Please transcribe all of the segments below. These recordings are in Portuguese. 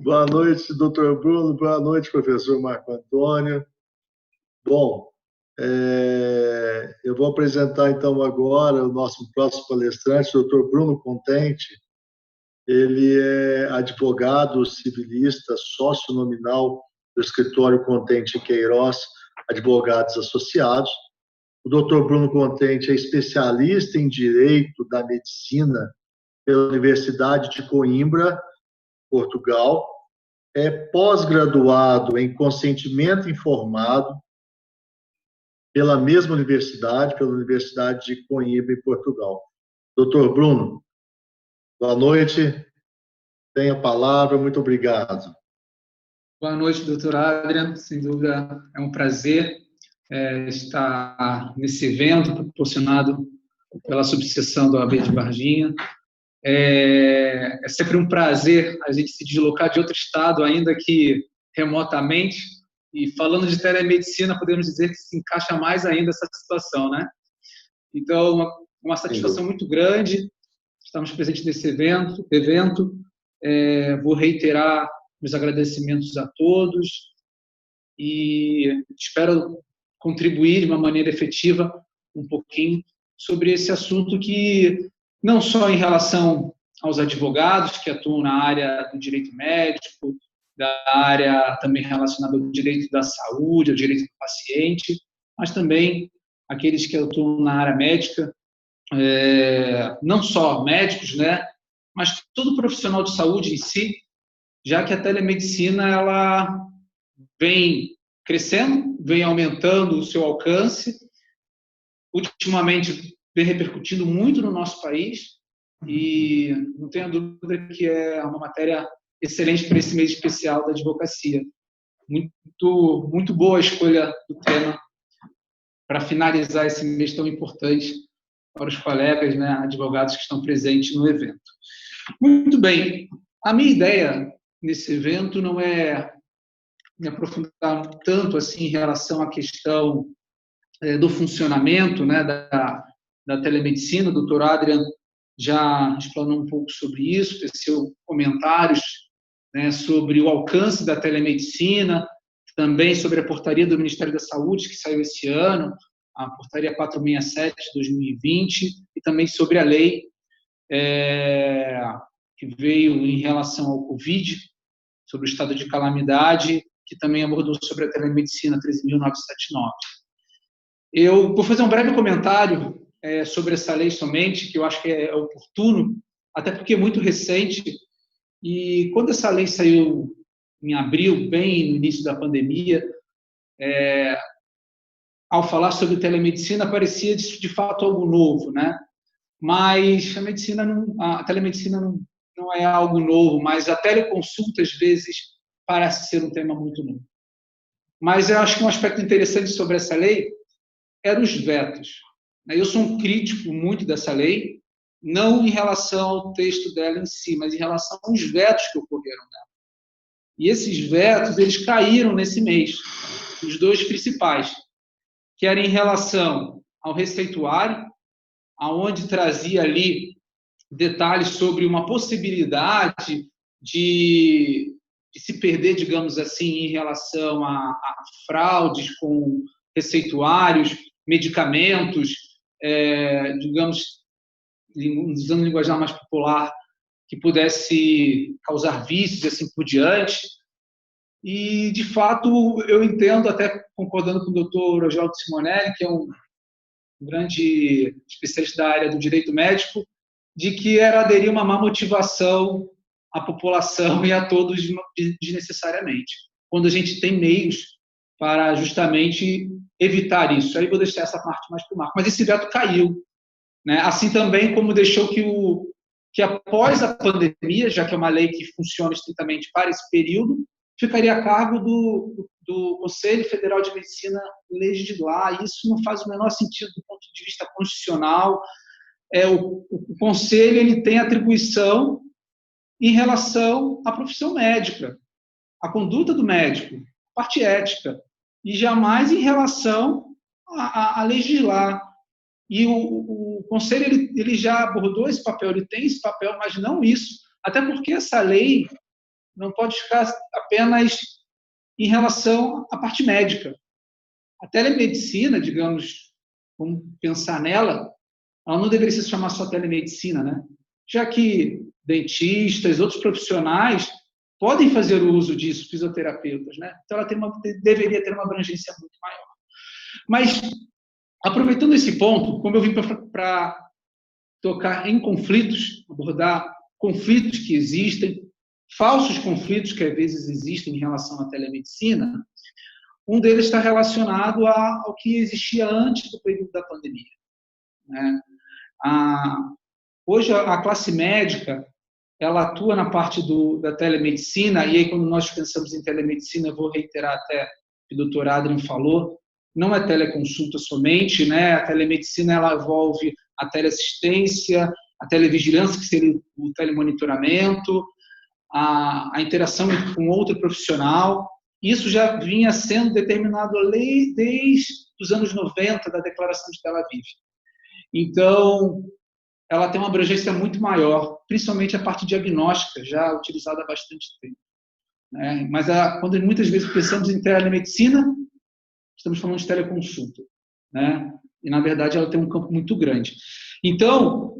Boa noite, doutor Bruno. Boa noite, professor Marco Antônio. Bom, eu vou apresentar então agora o nosso próximo palestrante, doutor Bruno Contente. Ele é advogado civilista, sócio nominal do escritório Contente e Queiroz, Advogados Associados. O doutor Bruno Contente é especialista em Direito da Medicina pela Universidade de Coimbra, Portugal. É pós-graduado em consentimento informado pela mesma universidade, pela Universidade de Coimbra, em Portugal. Doutor Bruno, boa noite, tenha a palavra, muito obrigado. Boa noite, doutor Adrian, sem dúvida é um prazer estar nesse evento proporcionado pela subseção do AB de Varginha. É sempre um prazer a gente se deslocar de outro estado, ainda que remotamente, e falando de telemedicina, podemos dizer que se encaixa mais ainda essa situação, né? Então, uma satisfação muito grande, estamos presentes nesse evento. Vou reiterar meus agradecimentos a todos e espero contribuir de uma maneira efetiva um pouquinho sobre esse assunto que, não só em relação aos advogados que atuam na área do direito médico, da área também relacionada ao direito da saúde, ao direito do paciente, mas também aqueles que atuam na área médica, não só médicos, né, mas todo profissional de saúde em si, já que a telemedicina ela vem crescendo, vem aumentando o seu alcance, ultimamente vem repercutindo muito no nosso país e não tenho dúvida que é uma matéria excelente para esse mês especial da advocacia. Muito boa a escolha do tema para finalizar esse mês tão importante para os colegas, né, advogados que estão presentes no evento. Muito bem, a minha ideia nesse evento não é me aprofundar tanto assim em relação à questão do funcionamento, né, da telemedicina. O doutor Adrian já explanou um pouco sobre isso, teceu comentários, né, sobre o alcance da telemedicina, também sobre a portaria do Ministério da Saúde, que saiu esse ano, a portaria 467 de 2020, e também sobre a lei que veio em relação ao Covid, sobre o estado de calamidade, que também abordou sobre a telemedicina 13.979. Eu vou fazer um breve comentário sobre essa lei somente, que eu acho que é oportuno, até porque é muito recente, e quando essa lei saiu em abril, bem no início da pandemia, ao falar sobre telemedicina, parecia de fato algo novo, né? Mas a telemedicina não é algo novo, mas a teleconsulta, às vezes, parece ser um tema muito novo. Mas eu acho que um aspecto interessante sobre essa lei eram os vetos. Eu sou um crítico muito dessa lei, não em relação ao texto dela em si, mas em relação aos vetos que ocorreram nela. E esses vetos, eles caíram nesse mês, os dois principais, que eram em relação ao receituário, aonde trazia ali detalhes sobre uma possibilidade de se perder, digamos assim, em relação a fraudes com receituários, medicamentos, digamos, usando linguajar mais popular, que pudesse causar vícios e assim por diante. E, de fato, eu entendo, até concordando com o doutor Oswaldo Simonelli, que é um grande especialista da área do direito médico, de que era aderir uma má motivação à população e a todos desnecessariamente, quando a gente tem meios para justamente evitar isso. Aí vou deixar essa parte mais para o Marco. Mas esse veto caiu, né? Assim também como deixou que após a pandemia, já que é uma lei que funciona estritamente para esse período, ficaria a cargo do Conselho Federal de Medicina legislar. Isso não faz o menor sentido do ponto de vista constitucional. O Conselho ele tem atribuição em relação à profissão médica, à conduta do médico, a parte ética, e jamais em relação a legislar. E o Conselho ele já abordou esse papel, ele tem esse papel, mas não isso Até porque essa lei não pode ficar apenas em relação à parte médica. A telemedicina, digamos, vamos pensar nela, ela não deveria se chamar só telemedicina, né? Já que dentistas, outros profissionais podem fazer o uso disso, fisioterapeutas, né? Então ela deveria ter uma abrangência muito maior. Mas, aproveitando esse ponto, como eu vim para tocar em conflitos, abordar conflitos que existem, falsos conflitos que às vezes existem em relação à telemedicina, um deles está relacionado ao que existia antes do período da pandemia, né? Hoje, a classe médica, ela atua na parte da telemedicina, e aí quando nós pensamos em telemedicina, eu vou reiterar até o que o doutor Adrian falou, não é teleconsulta somente, né? A telemedicina ela envolve a teleassistência, a televigilância, que seria o telemonitoramento, a interação com outro profissional. Isso já vinha sendo determinado desde os anos 90, da Declaração de Tel Aviv. Então, ela tem uma abrangência muito maior, principalmente a parte diagnóstica, já utilizada há bastante tempo, né? Mas quando muitas vezes pensamos em telemedicina, estamos falando de teleconsulta, né? E, na verdade, ela tem um campo muito grande. Então,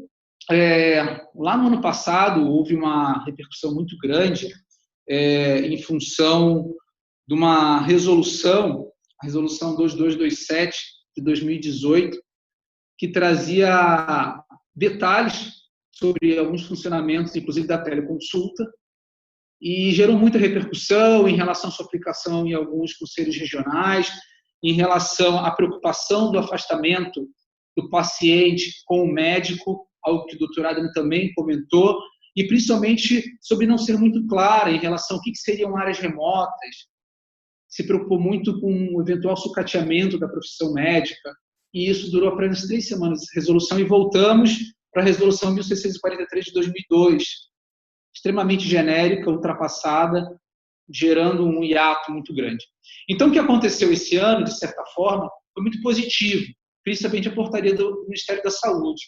lá no ano passado, houve uma repercussão muito grande em função de uma resolução, a Resolução 2227 de 2018, que trazia detalhes sobre alguns funcionamentos, inclusive da teleconsulta, e gerou muita repercussão em relação à sua aplicação em alguns conselhos regionais, em relação à preocupação do afastamento do paciente com o médico, algo que o doutor Adam também comentou, e principalmente sobre não ser muito clara em relação ao que seriam áreas remotas, se preocupou muito com o eventual sucateamento da profissão médica, e isso durou apenas 3 semanas de resolução, e voltamos para a resolução 1643 de 2002, extremamente genérica, ultrapassada, gerando um hiato muito grande. Então, o que aconteceu esse ano, de certa forma, foi muito positivo, principalmente a portaria do Ministério da Saúde,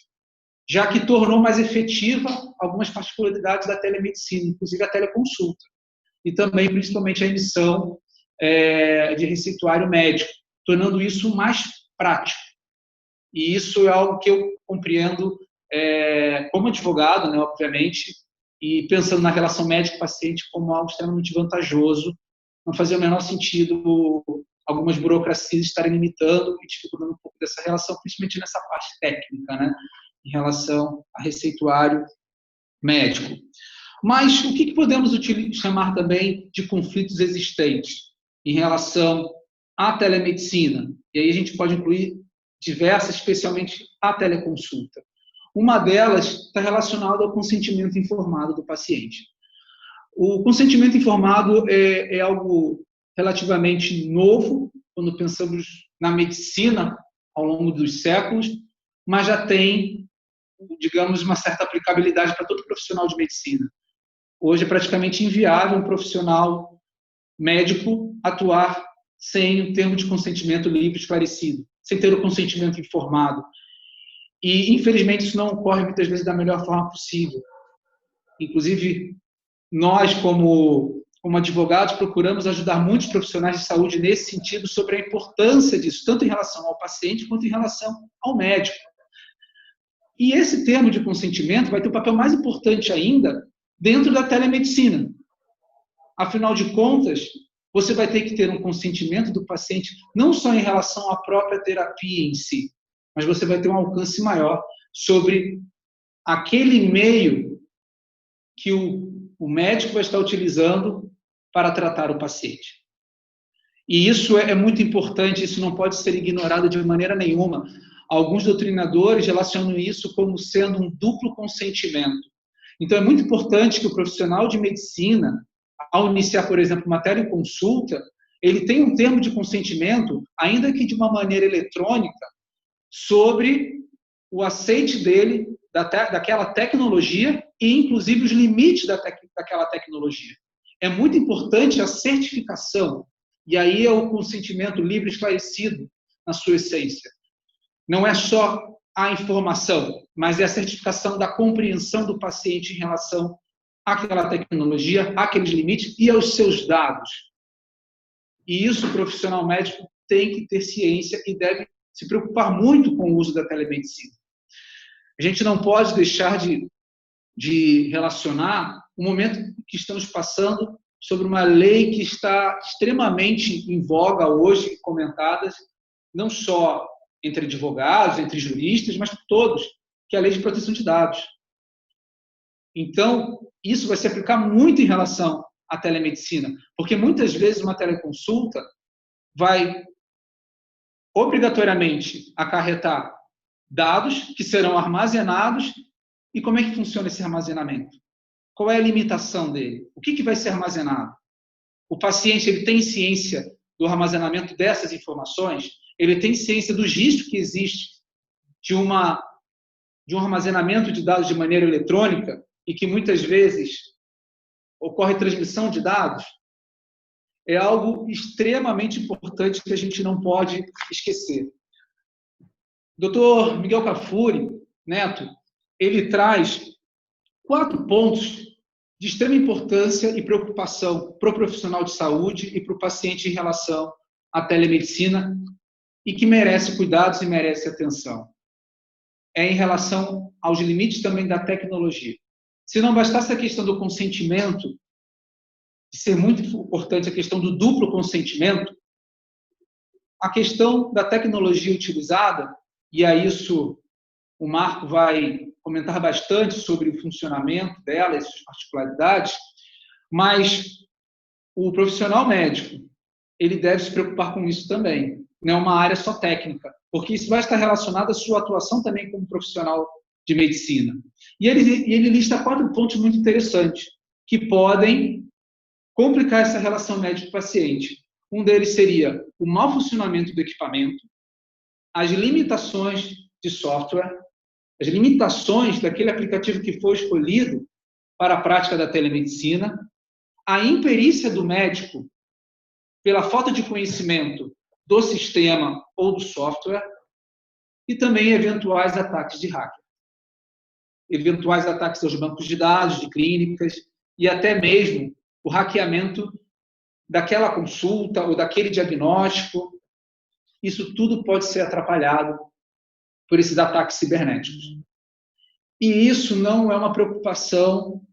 já que tornou mais efetiva algumas particularidades da telemedicina, inclusive a teleconsulta, e também, principalmente, a emissão de receituário médico, tornando isso mais prático. E isso é algo que eu compreendo como advogado, né, obviamente, e pensando na relação médico-paciente como algo extremamente vantajoso. Não fazia o menor sentido algumas burocracias estarem limitando e dificultando um pouco dessa relação, principalmente nessa parte técnica, né, em relação a receituário médico. Mas o que podemos chamar também de conflitos existentes em relação à telemedicina? E aí a gente pode incluir diversas, especialmente a teleconsulta. Uma delas está relacionada ao consentimento informado do paciente. O consentimento informado é algo relativamente novo, quando pensamos na medicina ao longo dos séculos, mas já tem, digamos, uma certa aplicabilidade para todo profissional de medicina. Hoje é praticamente inviável um profissional médico atuar sem um termo de consentimento livre e esclarecido, sem ter o consentimento informado. E, infelizmente, isso não ocorre muitas vezes da melhor forma possível. Inclusive, nós, como advogados, procuramos ajudar muitos profissionais de saúde nesse sentido, sobre a importância disso, tanto em relação ao paciente quanto em relação ao médico. E esse termo de consentimento vai ter um papel mais importante ainda dentro da telemedicina. Afinal de contas, você vai ter que ter um consentimento do paciente, não só em relação à própria terapia em si, mas você vai ter um alcance maior sobre aquele meio que o médico vai estar utilizando para tratar o paciente. E isso é muito importante, isso não pode ser ignorado de maneira nenhuma. Alguns doutrinadores relacionam isso como sendo um duplo consentimento. Então, é muito importante que o profissional de medicina, ao iniciar, por exemplo, uma teleconsulta, ele tenha um termo de consentimento, ainda que de uma maneira eletrônica, sobre o aceite dele daquela tecnologia e, inclusive, os limites daquela tecnologia. É muito importante a certificação, e aí é o consentimento livre e esclarecido na sua essência. Não é só a informação, mas é a certificação da compreensão do paciente em relação àquela tecnologia, àqueles limites e aos seus dados. E isso o profissional médico tem que ter ciência e deve se preocupar muito com o uso da telemedicina. A gente não pode deixar de relacionar o momento que estamos passando sobre uma lei que está extremamente em voga hoje, comentada, não só entre advogados, entre juristas, mas por todos, que é a Lei de Proteção de Dados. Então, isso vai se aplicar muito em relação à telemedicina, porque muitas vezes uma teleconsulta vai obrigatoriamente acarretar dados que serão armazenados. E como é que funciona esse armazenamento? Qual é a limitação dele? O que vai ser armazenado? O paciente ele tem ciência do armazenamento dessas informações? Ele tem ciência do risco que existe de um armazenamento de dados de maneira eletrônica e que muitas vezes ocorre transmissão de dados? É algo extremamente importante que a gente não pode esquecer. O Dr. Miguel Kafuri Neto, ele traz 4 pontos de extrema importância e preocupação para o profissional de saúde e para o paciente em relação à telemedicina e que merece cuidados e merece atenção. É em relação aos limites também da tecnologia. Se não bastasse a questão do consentimento, de ser muito importante a questão do duplo consentimento, a questão da tecnologia utilizada, e a isso o Marco vai comentar bastante sobre o funcionamento dela e suas particularidades, mas o profissional médico, ele deve se preocupar com isso também. Não é uma área só técnica, porque isso vai estar relacionado à sua atuação também como profissional de medicina. E ele lista 4 pontos muito interessantes que podem complicar essa relação médico-paciente. Um deles seria o mau funcionamento do equipamento, as limitações de software, as limitações daquele aplicativo que foi escolhido para a prática da telemedicina, a imperícia do médico pela falta de conhecimento do sistema ou do software e também eventuais ataques de hacker. Eventuais ataques aos bancos de dados, de clínicas e até mesmo o hackeamento daquela consulta ou daquele diagnóstico. Isso tudo pode ser atrapalhado por esses ataques cibernéticos. E isso não é uma preocupação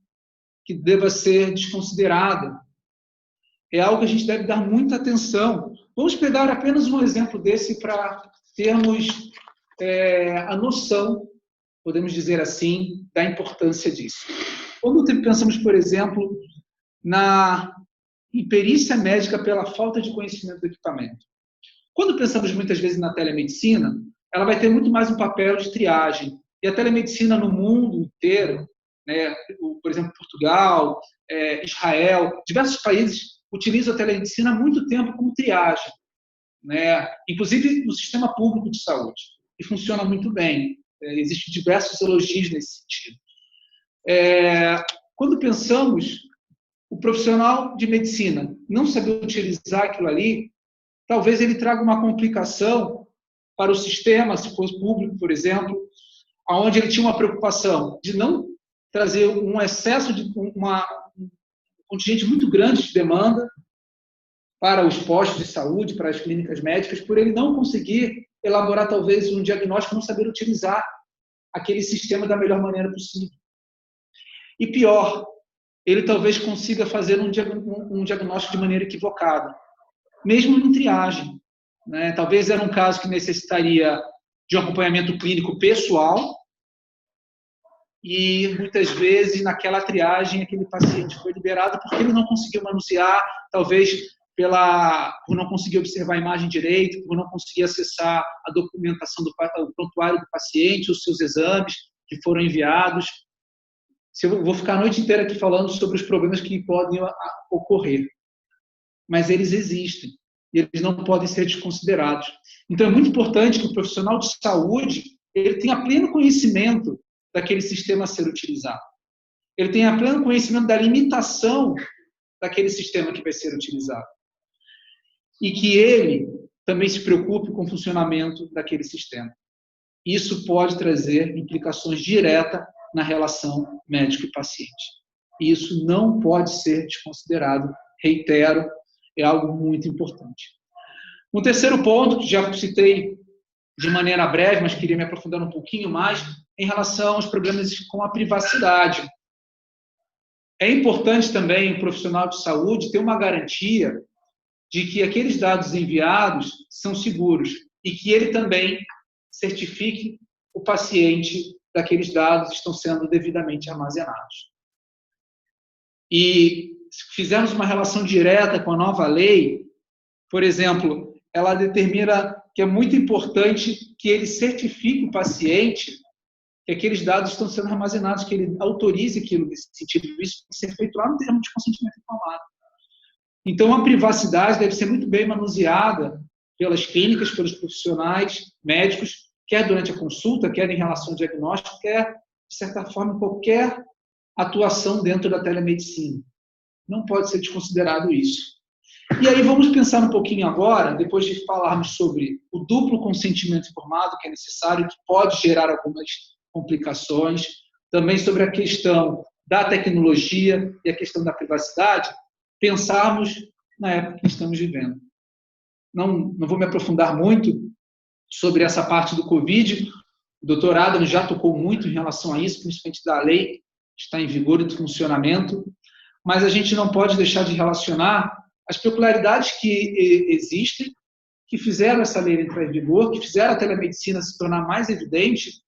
que deva ser desconsiderada. É algo que a gente deve dar muita atenção. Vamos pegar apenas um exemplo desse para termos a noção, podemos dizer assim, da importância disso. Quando pensamos, por exemplo, na imperícia médica pela falta de conhecimento do equipamento. Quando pensamos muitas vezes na telemedicina, ela vai ter muito mais um papel de triagem. E a telemedicina no mundo inteiro, né, por exemplo, Portugal, Israel, diversos países utilizam a telemedicina há muito tempo como triagem, né, inclusive no sistema público de saúde. E funciona muito bem. Existem diversos elogios nesse sentido. Quando pensamos o profissional de medicina não saber utilizar aquilo ali, talvez ele traga uma complicação para o sistema, se fosse público, por exemplo, onde ele tinha uma preocupação de não trazer um excesso de um contingente muito grande de demanda para os postos de saúde, para as clínicas médicas, por ele não conseguir elaborar talvez um diagnóstico, não saber utilizar aquele sistema da melhor maneira possível. E pior, ele talvez consiga fazer um diagnóstico de maneira equivocada, mesmo em triagem, né? Talvez era um caso que necessitaria de um acompanhamento clínico pessoal e, muitas vezes, naquela triagem, aquele paciente foi liberado porque ele não conseguiu manusear, talvez por não conseguir observar a imagem direito, por não conseguir acessar a documentação do prontuário do paciente, os seus exames que foram enviados. Eu vou ficar a noite inteira aqui falando sobre os problemas que podem ocorrer, mas eles existem e eles não podem ser desconsiderados. Então, é muito importante que o profissional de saúde ele tenha pleno conhecimento daquele sistema a ser utilizado. Ele tenha pleno conhecimento da limitação daquele sistema que vai ser utilizado. E que ele também se preocupe com o funcionamento daquele sistema. Isso pode trazer implicações diretas na relação médico e paciente. E isso não pode ser desconsiderado. Reitero, é algo muito importante. Um terceiro ponto, que já citei de maneira breve, mas queria me aprofundar um pouquinho mais, em relação aos problemas com a privacidade. É importante também o profissional de saúde ter uma garantia de que aqueles dados enviados são seguros e que ele também certifique o paciente daqueles dados que estão sendo devidamente armazenados. E se fizermos uma relação direta com a nova lei, por exemplo, ela determina que é muito importante que ele certifique o paciente que aqueles dados estão sendo armazenados, que ele autorize aquilo nesse sentido. Isso tem que ser feito lá no termo de consentimento informado. Então, a privacidade deve ser muito bem manuseada pelas clínicas, pelos profissionais médicos, quer durante a consulta, quer em relação ao diagnóstico, quer, de certa forma, qualquer atuação dentro da telemedicina. Não pode ser desconsiderado isso. E aí vamos pensar um pouquinho agora, depois de falarmos sobre o duplo consentimento informado que é necessário, que pode gerar algumas complicações, também sobre a questão da tecnologia e a questão da privacidade, pensarmos na época que estamos vivendo. Não vou me aprofundar muito sobre essa parte do Covid. O doutor Adam já tocou muito em relação a isso, principalmente da lei que está em vigor e do funcionamento, mas a gente não pode deixar de relacionar as peculiaridades que existem, que fizeram essa lei entrar em vigor, que fizeram a telemedicina se tornar mais evidente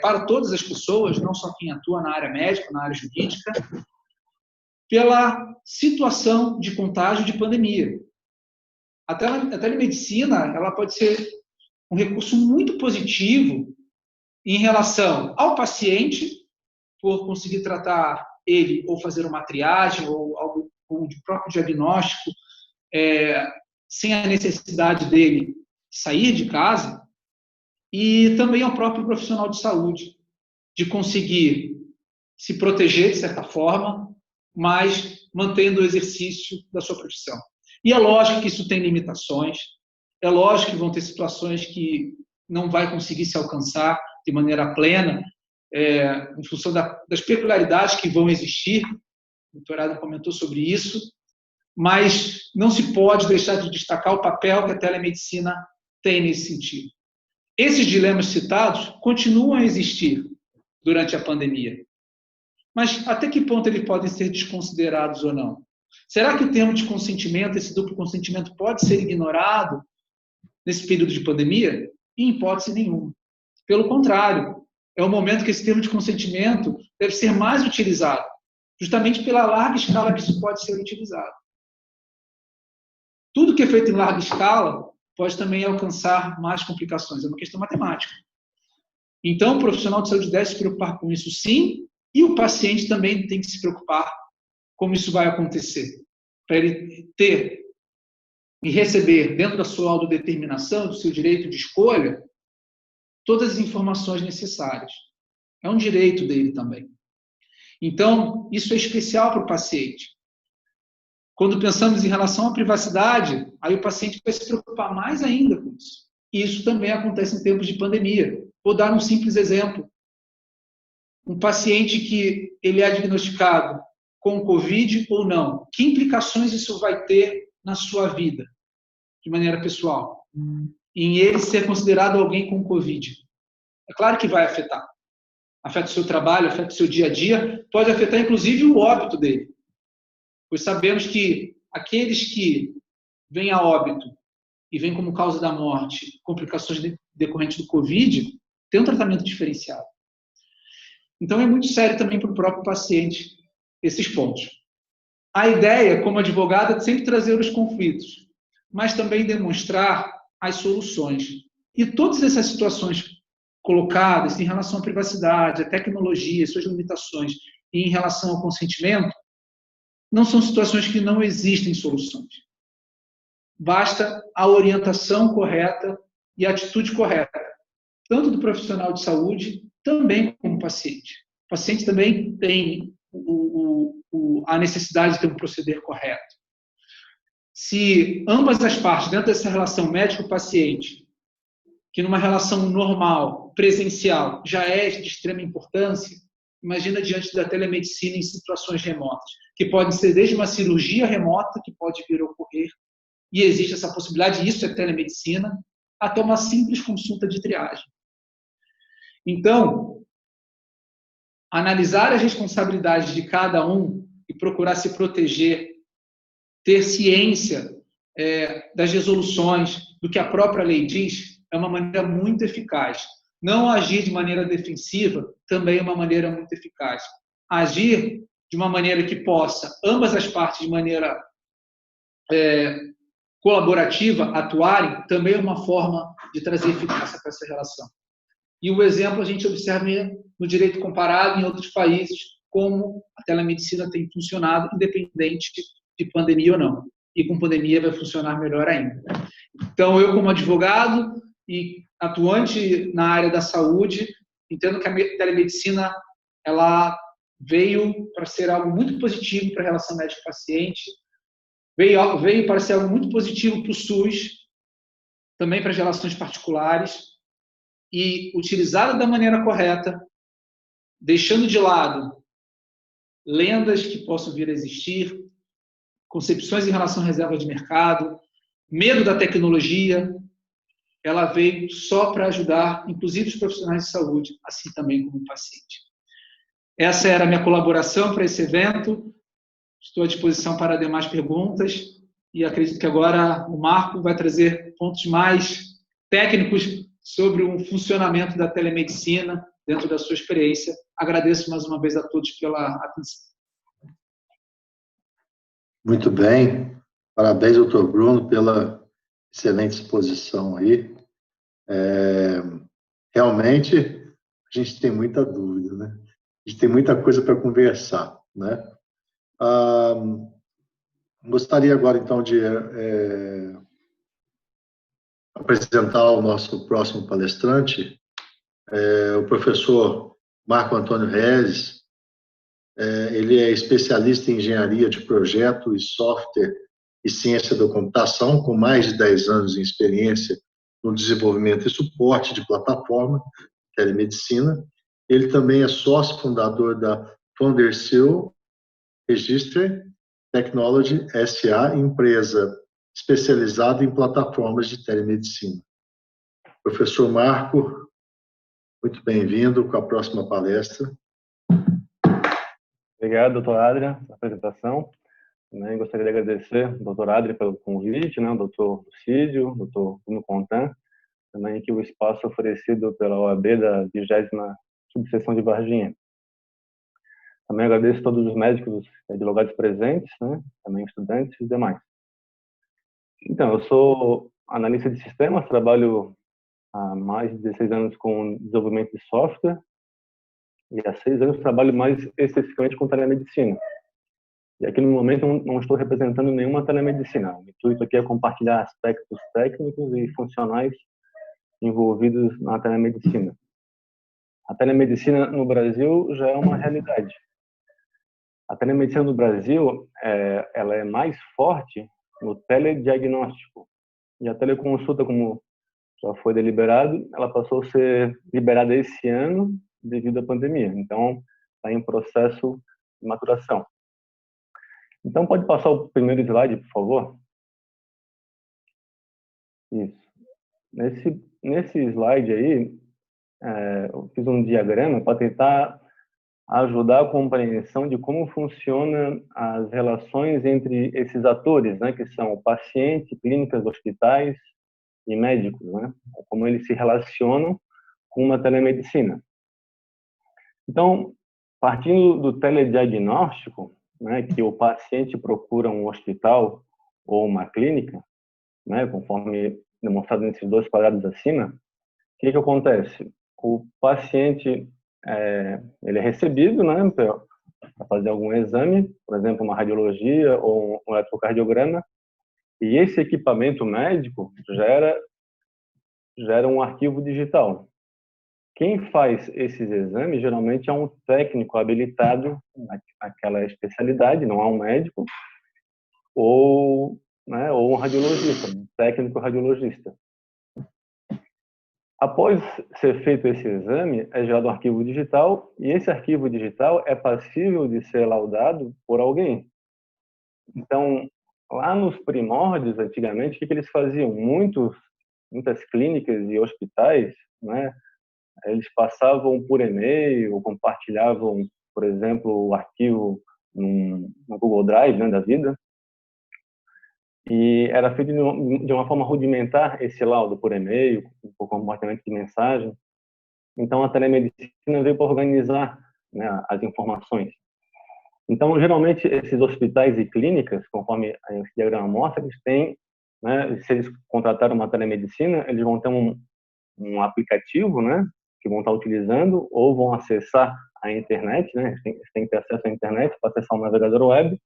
para todas as pessoas, não só quem atua na área médica, na área jurídica, pela situação de contágio de pandemia. A telemedicina ela pode ser um recurso muito positivo em relação ao paciente, por conseguir tratar ele ou fazer uma triagem ou algo de próprio diagnóstico, sem a necessidade dele sair de casa, e também ao próprio profissional de saúde, de conseguir se proteger, de certa forma, mas mantendo o exercício da sua profissão. E é lógico que isso tem limitações, é lógico que vão ter situações que não vai conseguir se alcançar de maneira plena, em função das peculiaridades que vão existir. O doutor Adam comentou sobre isso, mas não se pode deixar de destacar o papel que a telemedicina tem nesse sentido. Esses dilemas citados continuam a existir durante a pandemia, mas até que ponto eles podem ser desconsiderados ou não? Será que o termo de consentimento, esse duplo consentimento, pode ser ignorado nesse período de pandemia? Em hipótese nenhuma. Pelo contrário, é o momento que esse termo de consentimento deve ser mais utilizado, justamente pela larga escala que isso pode ser utilizado. Tudo que é feito em larga escala pode também alcançar mais complicações. É uma questão matemática. Então, o profissional de saúde deve se preocupar com isso, sim, e o paciente também tem que se preocupar como isso vai acontecer, para ele ter e receber, dentro da sua autodeterminação, do seu direito de escolha, todas as informações necessárias. É um direito dele também. Então, isso é especial para o paciente. Quando pensamos em relação à privacidade, aí o paciente vai se preocupar mais ainda com isso. E isso também acontece em tempos de pandemia. Vou dar um simples exemplo. Um paciente que ele é diagnosticado com Covid ou não, que implicações isso vai ter na sua vida, de maneira pessoal? Em ele ser considerado alguém com Covid. É claro que vai afetar. Afeta o seu trabalho, afeta o seu dia a dia, pode afetar inclusive o óbito dele. Pois sabemos que aqueles que vêm a óbito e vêm como causa da morte complicações decorrentes do Covid, têm um tratamento diferenciado. Então é muito sério também para o próprio paciente esses pontos. A ideia, como advogado, é sempre trazer os conflitos, mas também demonstrar as soluções. E todas essas situações colocadas em relação à privacidade, à tecnologia, suas limitações, e em relação ao consentimento, não são situações que não existem soluções. Basta a orientação correta e a atitude correta, tanto do profissional de saúde, também como paciente. O paciente também tem a necessidade de ter um proceder correto. Se ambas as partes, dentro dessa relação médico-paciente, que numa relação normal, presencial, já é de extrema importância, imagina diante da telemedicina em situações remotas, que podem ser desde uma cirurgia remota, que pode vir a ocorrer, e existe essa possibilidade, isso é telemedicina, até uma simples consulta de triagem. Então, analisar as responsabilidades de cada um e procurar se proteger, ter ciência das resoluções, do que a própria lei diz, é uma maneira muito eficaz. Não agir de maneira defensiva também é uma maneira muito eficaz. Agir de uma maneira que possa, ambas as partes de maneira colaborativa, atuarem, também é uma forma de trazer eficácia para essa relação. E o exemplo a gente observa no direito comparado em outros países, como a telemedicina tem funcionado, independente de pandemia ou não. E com pandemia vai funcionar melhor ainda. Então, eu como advogado e atuante na área da saúde, entendo que a telemedicina ela veio para ser algo muito positivo para a relação médico-paciente, veio para ser algo muito positivo para o SUS, também para as relações particulares, e utilizada da maneira correta, deixando de lado lendas que possam vir a existir, concepções em relação à reserva de mercado, medo da tecnologia, ela veio só para ajudar, inclusive os profissionais de saúde, assim também como o paciente. Essa era a minha colaboração para esse evento. Estou à disposição para demais perguntas e acredito que agora o Marco vai trazer pontos mais técnicos sobre o funcionamento da telemedicina dentro da sua experiência. Agradeço mais uma vez a todos pela atenção. Muito bem. Parabéns, doutor Bruno, pela excelente exposição aí. Realmente, a gente tem muita dúvida, né? A gente tem muita coisa para conversar, né? Gostaria agora, então, de apresentar o nosso próximo palestrante, o professor Marco Antônio Rezes. Ele é especialista em engenharia de projeto e software e ciência da computação, com mais de 10 anos de experiência no desenvolvimento e suporte de plataforma telemedicina. Ele também é sócio fundador da Foundersil Registre Technology SA, empresa especializada em plataformas de telemedicina. Professor Marco, muito bem-vindo com a próxima palestra. Obrigado, doutor Adrian, pela apresentação. Também gostaria de agradecer ao doutor Adrian pelo convite, ao doutor Lucídio, doutor Bruno Contan, também aqui o espaço oferecido pela OAB da 20ª subseção de Varginha. Também agradeço a todos os médicos e advogados presentes, também estudantes e demais. Então, eu sou analista de sistemas, trabalho há mais de 16 anos com desenvolvimento de software e há 6 anos trabalho mais especificamente com telemedicina. E aqui no momento não estou representando nenhuma telemedicina. O intuito aqui é compartilhar aspectos técnicos e funcionais envolvidos na telemedicina. A telemedicina no Brasil já é uma realidade. A telemedicina no Brasil, ela é mais forte no telediagnóstico. E a teleconsulta, como já foi deliberado, ela passou a ser liberada esse ano devido à pandemia. Então, está em processo de maturação. Então, pode passar o primeiro slide, por favor? Isso. Nesse slide aí, eu fiz um diagrama para tentar ajudar a compreensão de como funcionam as relações entre esses atores, que são o paciente, clínicas, hospitais e médicos, como eles se relacionam com uma telemedicina. Então, partindo do telediagnóstico, que o paciente procura um hospital ou uma clínica, conforme demonstrado nesses 2 quadrados acima, o que acontece? O paciente ele é recebido para fazer algum exame, por exemplo, uma radiologia ou um eletrocardiograma, e esse equipamento médico gera um arquivo digital. Quem faz esses exames geralmente é um técnico habilitado naquela especialidade, não é um médico, ou um radiologista, um técnico radiologista. Após ser feito esse exame, é gerado um arquivo digital, e esse arquivo digital é passível de ser laudado por alguém. Então, lá nos primórdios, antigamente, o que eles faziam? Muitas clínicas e hospitais, né, eles passavam por e-mail, compartilhavam, por exemplo, o arquivo no Google Drive, né, da vida, e era feito de uma forma rudimentar esse laudo por e-mail, por compartilhamento de mensagem. Então, a telemedicina veio para organizar, né, as informações. Então, geralmente, esses hospitais e clínicas, conforme esse diagrama mostra, eles têm, né, se eles contrataram uma telemedicina, eles vão ter um aplicativo, né, que vão estar utilizando, ou vão acessar a internet, né, eles têm que ter acesso à internet para acessar um navegador web,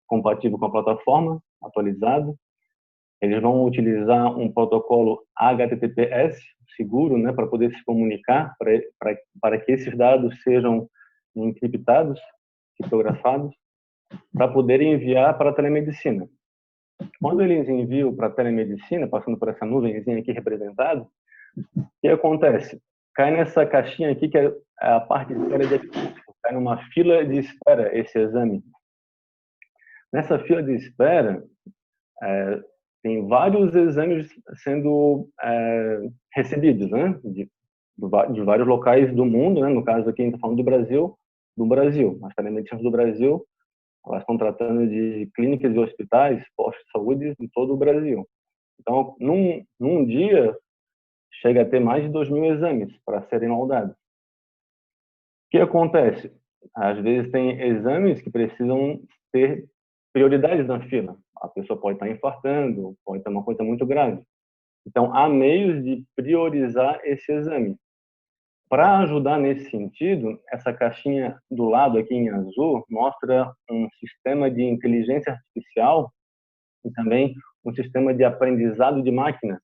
compatível com a plataforma, atualizado. Eles vão utilizar um protocolo HTTPS seguro, né, para poder se comunicar, para que esses dados sejam encriptados, criptografados, para poder enviar para a telemedicina. Quando eles enviam para a telemedicina, passando por essa nuvenzinha aqui representada, o que acontece? Cai nessa caixinha aqui, que é a parte de espera diagnóstico, cai numa fila de espera esse exame. Nessa fila de espera, tem vários exames sendo recebidos, né? De vários locais do mundo, né? No caso aqui a gente está falando do Brasil. As telemedicinas do Brasil, elas estão tratando de clínicas e hospitais, postos de saúde de todo o Brasil. Então, num dia, chega a ter mais de 2.000 exames para serem laudados. O que acontece? Às vezes tem exames que precisam ter prioridades na fila. A pessoa pode estar infartando, pode ter uma coisa muito grave. Então, há meios de priorizar esse exame. Para ajudar nesse sentido, essa caixinha do lado aqui em azul mostra um sistema de inteligência artificial e também um sistema de aprendizado de máquina,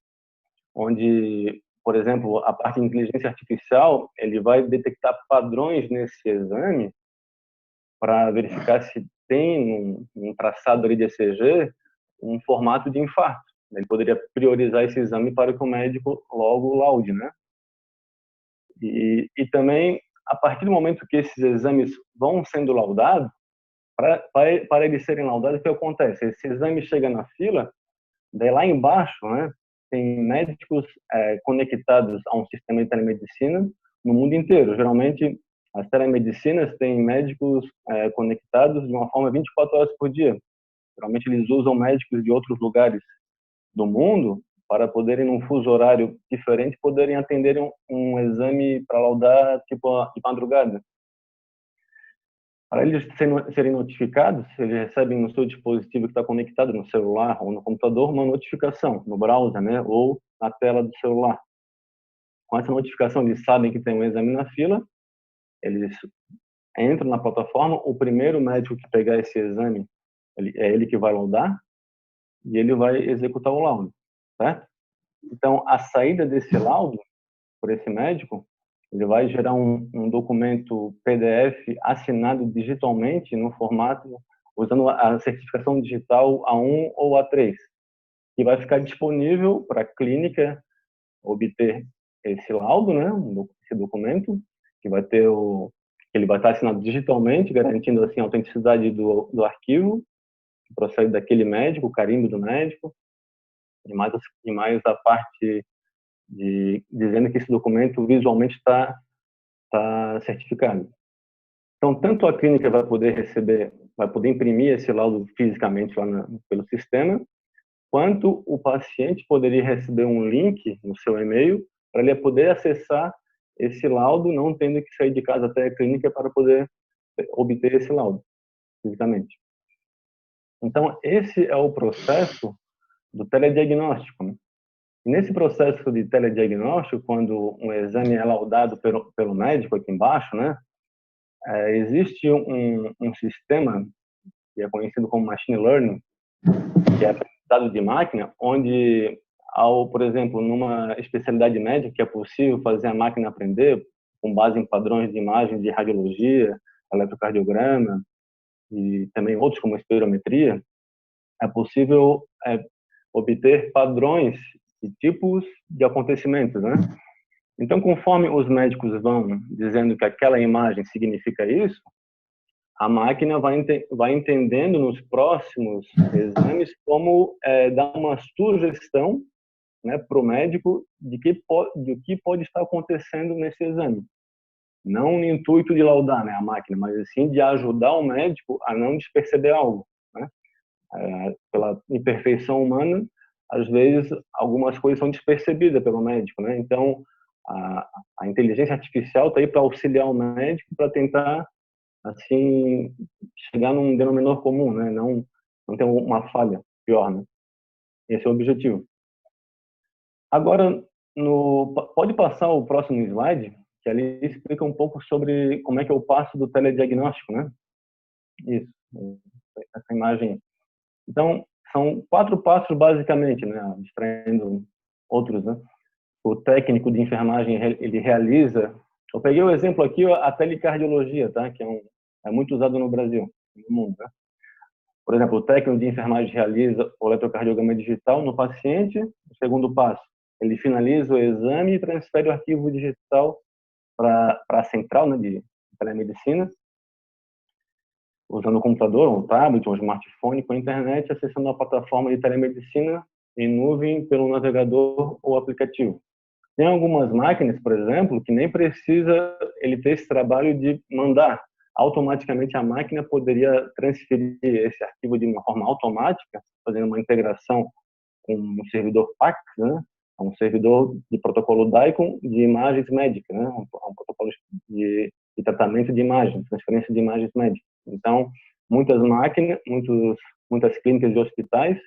onde, por exemplo, a parte de inteligência artificial, ele vai detectar padrões nesse exame para verificar se tem um traçado ali de ECG um formato de infarto. Ele poderia priorizar esse exame para que o médico logo laude, né? E também, a partir do momento que esses exames vão sendo laudados, para eles serem laudados, o que acontece? Esse exame chega na fila, daí lá embaixo, né, tem médicos conectados a um sistema de telemedicina no mundo inteiro. Geralmente, as telemedicinas têm médicos conectados de uma forma 24 horas por dia. Geralmente, eles usam médicos de outros lugares do mundo para poderem, num fuso horário diferente, poderem atender um exame para laudar tipo de madrugada. Para eles serem notificados, eles recebem no seu dispositivo que está conectado no celular ou no computador uma notificação no browser, né, ou na tela do celular. Com essa notificação, eles sabem que tem um exame na fila, eles entram na plataforma, o primeiro médico que pegar esse exame, é ele que vai laudar e ele vai executar o laudo, certo? Então, a saída desse laudo, por esse médico, ele vai gerar um documento PDF assinado digitalmente no formato, usando a certificação digital A1 ou A3, que vai ficar disponível para a clínica obter esse laudo, né, esse documento, que ele vai estar assinado digitalmente, garantindo assim a autenticidade do arquivo, que procede daquele médico, o carimbo do médico, e mais a parte dizendo que esse documento visualmente está certificado. Então, tanto a clínica vai poder imprimir esse laudo fisicamente lá pelo sistema, quanto o paciente poderia receber um link no seu e-mail para ele poder acessar esse laudo, não tendo que sair de casa até a clínica para poder obter esse laudo fisicamente. Então, esse é o processo do telediagnóstico, né? Nesse processo de telediagnóstico, quando um exame é laudado pelo médico aqui embaixo, né, existe um sistema que é conhecido como machine learning, que é aprendizado de máquina, onde, por exemplo, numa especialidade médica que é possível fazer a máquina aprender com base em padrões de imagem de radiologia, eletrocardiograma e também outros como espirometria, é possível obter padrões e tipos de acontecimentos, né? Então, conforme os médicos vão dizendo que aquela imagem significa isso, a máquina vai entendendo nos próximos exames como dar uma sugestão, né, para o médico de que pode estar acontecendo nesse exame. Não no intuito de laudar, né, a máquina, mas sim de ajudar o médico a não desperceber algo, né? Pela imperfeição humana, às vezes algumas coisas são despercebidas pelo médico, né? Então a inteligência artificial está aí para auxiliar o médico para tentar assim chegar num denominador comum, né? Não ter uma falha pior, né? Esse é o objetivo. Agora, pode passar o próximo slide, que ali explica um pouco sobre como é que é o passo do telediagnóstico, né? Isso, essa imagem. Então, são 4 passos basicamente, né? Distraindo outros, né? O técnico de enfermagem, ele realiza... Eu peguei o exemplo aqui, a telecardiologia, tá? Que é muito usado no Brasil, no mundo, né? Por exemplo, o técnico de enfermagem realiza o eletrocardiograma digital no paciente. O segundo passo, ele finaliza o exame e transfere o arquivo digital para a central, né, de telemedicina, usando um computador, um tablet, um smartphone com a internet, acessando a plataforma de telemedicina em nuvem pelo navegador ou aplicativo. Tem algumas máquinas, por exemplo, que nem precisa ele ter esse trabalho de mandar. Automaticamente a máquina poderia transferir esse arquivo de uma forma automática, fazendo uma integração com um servidor PACS, né? Um servidor de protocolo DICOM de imagens médicas, né? Um protocolo de tratamento de imagens, transferência de imagens médicas. Então, muitas máquinas, muitas clínicas e hospitais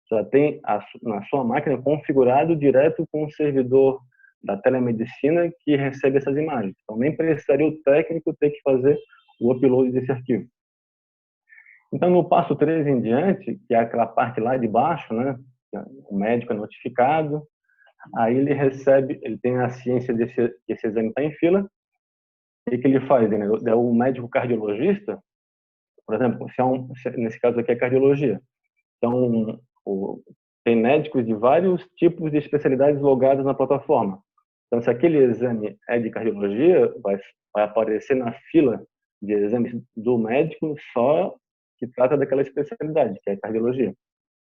já têm na sua máquina configurado direto com o servidor da telemedicina que recebe essas imagens. Então, nem precisaria o técnico ter que fazer o upload desse arquivo. Então, no passo 3 em diante, que é aquela parte lá de baixo, né? O médico é notificado, aí ele tem a ciência de que esse exame está em fila, e o que ele faz? O médico cardiologista, por exemplo, nesse caso aqui é cardiologia. Então, tem médicos de vários tipos de especialidades logados na plataforma. Então, se aquele exame é de cardiologia, vai aparecer na fila de exames do médico só que trata daquela especialidade, que é a cardiologia.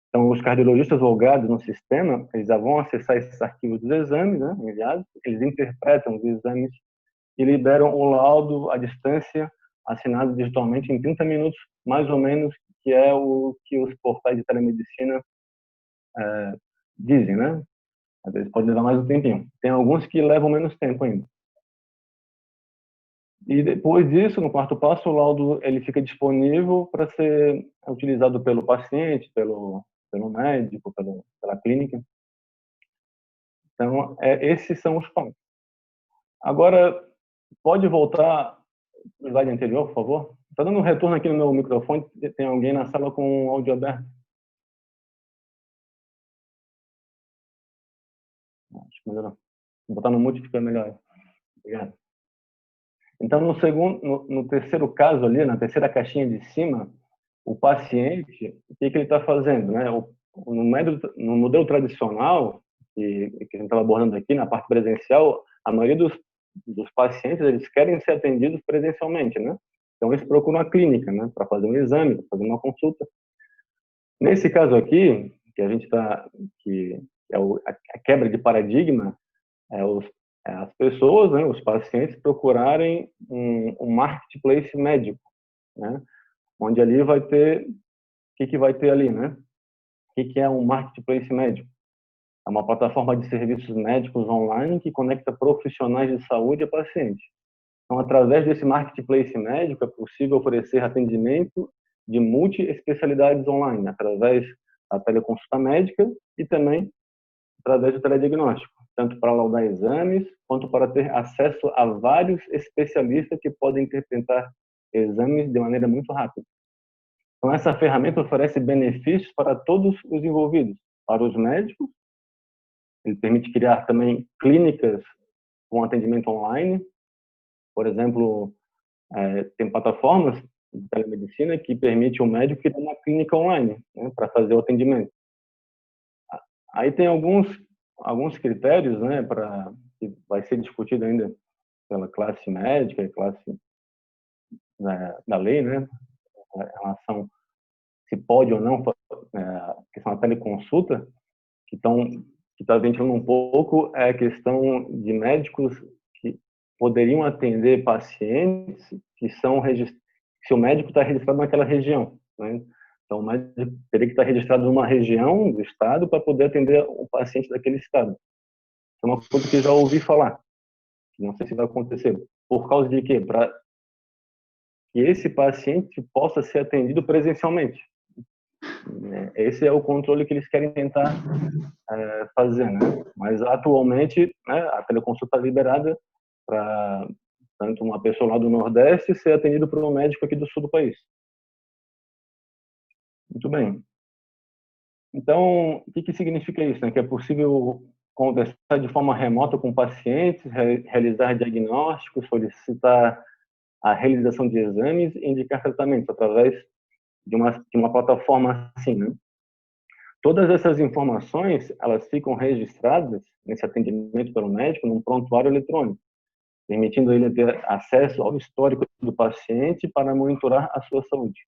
Então, os cardiologistas logados no sistema, eles já vão acessar esses arquivos dos exames, né, enviados, eles interpretam os exames e liberam o laudo à distância, assinado digitalmente em 30 minutos, mais ou menos, que é o que os portais de telemedicina dizem, né? Às vezes pode levar mais um tempinho. Tem alguns que levam menos tempo ainda. E depois disso, no quarto passo, o laudo ele fica disponível para ser utilizado pelo paciente, pelo médico, pela clínica. Então, esses são os pontos. Agora, pode voltar no slide anterior, por favor? Está dando um retorno aqui no meu microfone. Tem alguém na sala com o áudio aberto? Acho que melhorou. Vou botar no mute, fica melhor. Obrigado. Então, no terceiro caso ali, na terceira caixinha de cima, o paciente, o que ele está fazendo, né? No modelo tradicional, que a gente estava abordando aqui, na parte presencial, a maioria dos pacientes, eles querem ser atendidos presencialmente, né? Então, eles procuram a clínica, né? Para fazer um exame, para fazer uma consulta. Nesse caso aqui, que a gente que é a quebra de paradigma, as pessoas, né, os pacientes procurarem um marketplace médico, né? Onde ali vai ter, o que vai ter ali, né? O que é um marketplace médico? É uma plataforma de serviços médicos online que conecta profissionais de saúde a pacientes. Então, através desse marketplace médico, é possível oferecer atendimento de multi-especialidades online, através da teleconsulta médica e também através do telediagnóstico, tanto para laudar exames, quanto para ter acesso a vários especialistas que podem interpretar exames de maneira muito rápida. Então, essa ferramenta oferece benefícios para todos os envolvidos, para os médicos, ele permite criar também clínicas com atendimento online. Por exemplo, tem plataformas de telemedicina que permite o médico criar uma clínica online, né, para fazer o atendimento. Aí tem alguns critérios, né, para que vai ser discutido ainda pela classe médica e classe da lei, né, em relação se pode ou não, a questão da teleconsulta, que está ventilando um pouco é a questão de médicos que poderiam atender pacientes que são se o médico está registrado naquela região, né? Então, o médico teria que estar registrado numa região do estado para poder atender o paciente daquele estado. É uma coisa que eu já ouvi falar, não sei se vai acontecer. Por causa de quê? Para que esse paciente possa ser atendido presencialmente. Esse é o controle que eles querem tentar fazer, né? Mas atualmente, né, a teleconsulta é liberada para tanto uma pessoa lá do Nordeste ser atendido por um médico aqui do sul do país. Muito bem. Então, o que significa isso? Né? Que é possível conversar de forma remota com pacientes, realizar diagnósticos, solicitar a realização de exames e indicar tratamentos através de uma plataforma assim, né? Todas essas informações, elas ficam registradas nesse atendimento pelo médico num prontuário eletrônico, permitindo ele ter acesso ao histórico do paciente para monitorar a sua saúde.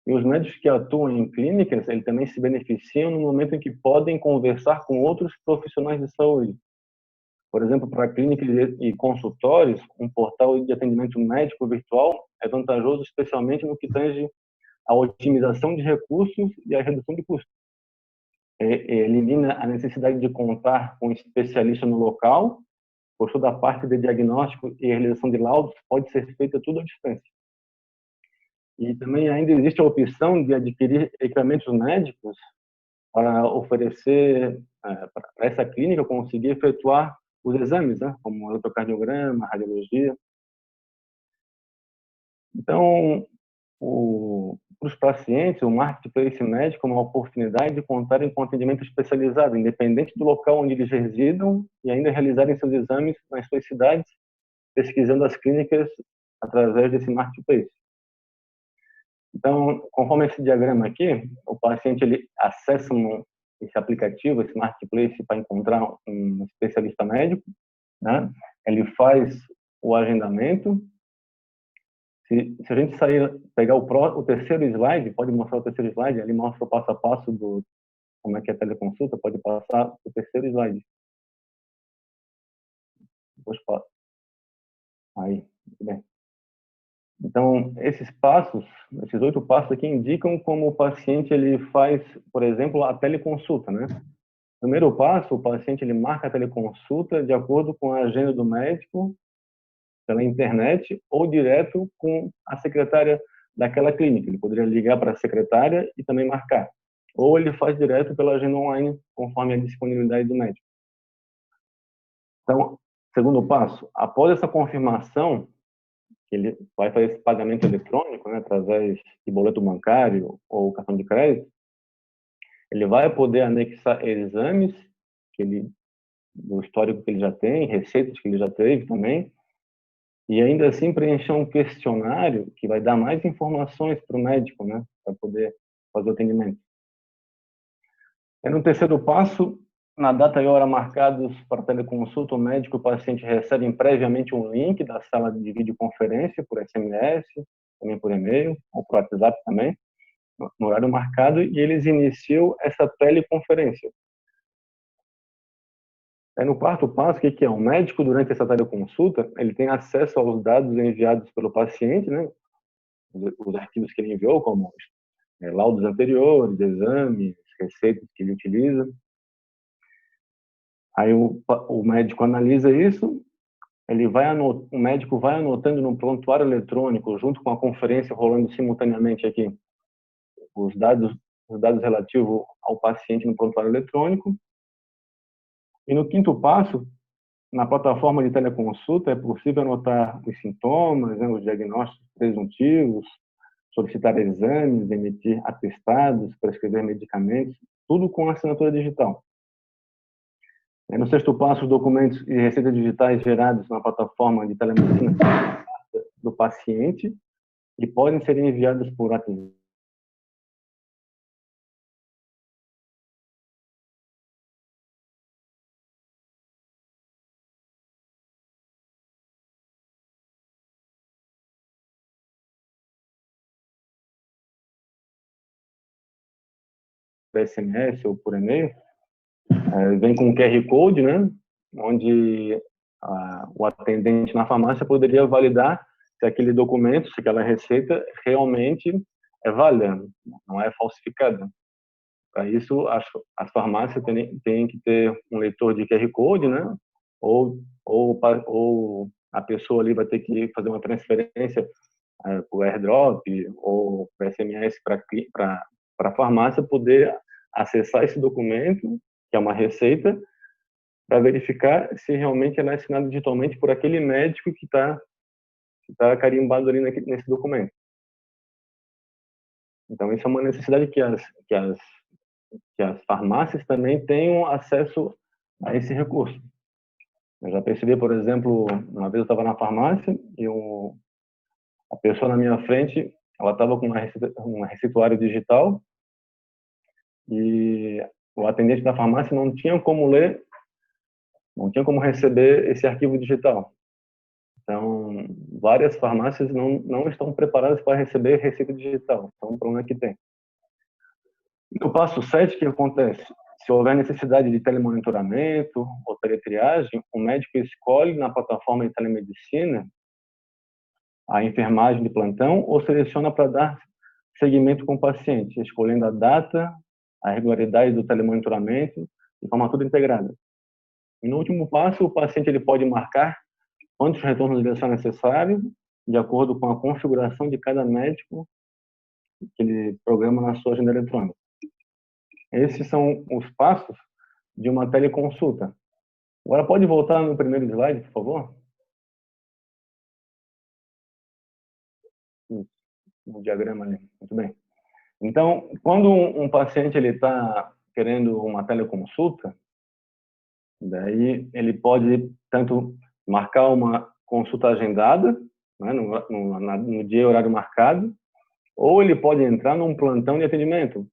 E os médicos que atuam em clínicas, eles também se beneficiam no momento em que podem conversar com outros profissionais de saúde. Por exemplo, para clínicas e consultórios, um portal de atendimento médico virtual é vantajoso especialmente no que tange a otimização de recursos e a redução de custos. Elimina a necessidade de contar com um especialista no local, pois toda a parte de diagnóstico e realização de laudos pode ser feita tudo à distância. E também ainda existe a opção de adquirir equipamentos médicos para oferecer para essa clínica conseguir efetuar os exames, né, como eletrocardiograma, radiologia. Então, para os pacientes, o marketplace médico é uma oportunidade de contarem com atendimento especializado, independente do local onde eles residam, e ainda realizarem seus exames nas suas cidades, pesquisando as clínicas através desse marketplace. Então, conforme esse diagrama aqui, o paciente ele acessa esse aplicativo, esse marketplace, para encontrar um especialista médico, né? Ele faz o agendamento. Se a gente pegar o terceiro slide, pode mostrar o terceiro slide, ali mostra o passo a passo do como é que é a teleconsulta, pode passar o terceiro slide. Depois passa. Aí, muito bem. Então, esses 8 passos aqui indicam como o paciente ele faz, por exemplo, a teleconsulta, né? Primeiro passo, o paciente ele marca a teleconsulta de acordo com a agenda do médico pela internet ou direto com a secretária daquela clínica. Ele poderia ligar para a secretária e também marcar. Ou ele faz direto pela agenda online, conforme a disponibilidade do médico. Então, segundo passo, após essa confirmação, ele vai fazer esse pagamento eletrônico, né, através de boleto bancário ou cartão de crédito, ele vai poder anexar exames do histórico que ele já tem, receitas que ele já teve também, e ainda assim preencher um questionário que vai dar mais informações para o médico, né, para poder fazer o atendimento. E no terceiro passo, na data e hora marcados para teleconsulta, o médico e o paciente recebem previamente um link da sala de videoconferência por SMS, também por e-mail, ou por WhatsApp também, no horário marcado, e eles iniciam essa teleconferência. No quarto passo, o que é? O médico, durante essa teleconsulta, ele tem acesso aos dados enviados pelo paciente, né? Os arquivos que ele enviou, como laudos anteriores, exames, receitas que ele utiliza. Aí o médico analisa isso, o médico vai anotando no prontuário eletrônico, junto com a conferência rolando simultaneamente aqui, os dados relativos ao paciente no prontuário eletrônico. E no quinto passo, na plataforma de teleconsulta, é possível anotar os sintomas, né, os diagnósticos presuntivos, solicitar exames, emitir atestados, prescrever medicamentos, tudo com assinatura digital. No sexto passo, os documentos e receitas digitais gerados na plataforma de telemedicina do paciente e podem ser enviados por WhatsApp por SMS ou por e-mail, vem com um QR Code, né, onde o atendente na farmácia poderia validar se aquele documento, se aquela receita realmente é válida, não é falsificada. Para isso, as farmácias têm que ter um leitor de QR Code, né? Ou a pessoa ali vai ter que fazer uma transferência por AirDrop ou por SMS para a farmácia poder acessar esse documento, que é uma receita, para verificar se realmente ela é assinada digitalmente por aquele médico que está carimbado ali nesse documento. Então, isso é uma necessidade que as farmácias também tenham acesso a esse recurso. Eu já percebi, por exemplo, uma vez eu estava na farmácia e a pessoa na minha frente, ela estava com um receituário digital e o atendente da farmácia não tinha como ler, não tinha como receber esse arquivo digital. Então, várias farmácias não estão preparadas para receber receita digital. Então, é um problema que tem. No passo 7, o que acontece? Se houver necessidade de telemonitoramento ou teletriagem, o médico escolhe na plataforma de telemedicina a enfermagem de plantão ou seleciona para dar seguimento com o paciente, escolhendo a data, a regularidade do telemonitoramento, de forma tudo integrada. E no último passo, o paciente ele pode marcar quantos retornos ele são necessários, de acordo com a configuração de cada médico que ele programa na sua agenda eletrônica. Esses são os passos de uma teleconsulta. Agora pode voltar no primeiro slide, por favor? No diagrama ali, muito bem. Então, quando um paciente ele está querendo uma teleconsulta, daí ele pode tanto marcar uma consulta agendada, né, no dia e horário marcado, ou ele pode entrar num plantão de atendimento,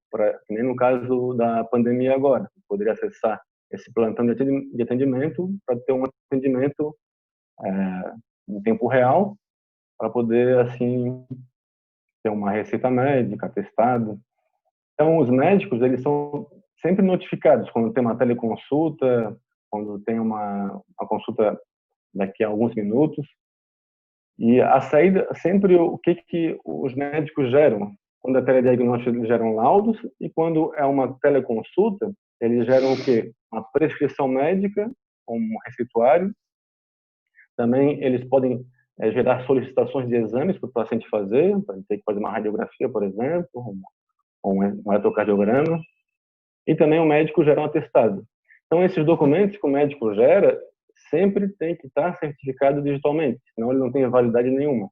que nem no caso da pandemia agora. Poderia acessar esse plantão de atendimento para ter um atendimento em tempo real, para poder, assim, ter uma receita médica, atestado. Então, os médicos, eles são sempre notificados quando tem uma teleconsulta, quando tem uma consulta daqui a alguns minutos. E a saída, sempre o que os médicos geram? Quando é telediagnóstico, eles geram laudos, e quando é uma teleconsulta, eles geram o quê? Uma prescrição médica, um receituário. Também eles podem gerar solicitações de exames para o paciente fazer, para ele ter que fazer uma radiografia, por exemplo, ou um eletrocardiograma. E também o médico gera um atestado. Então, esses documentos que o médico gera sempre tem que estar certificado digitalmente, senão ele não tem validade nenhuma.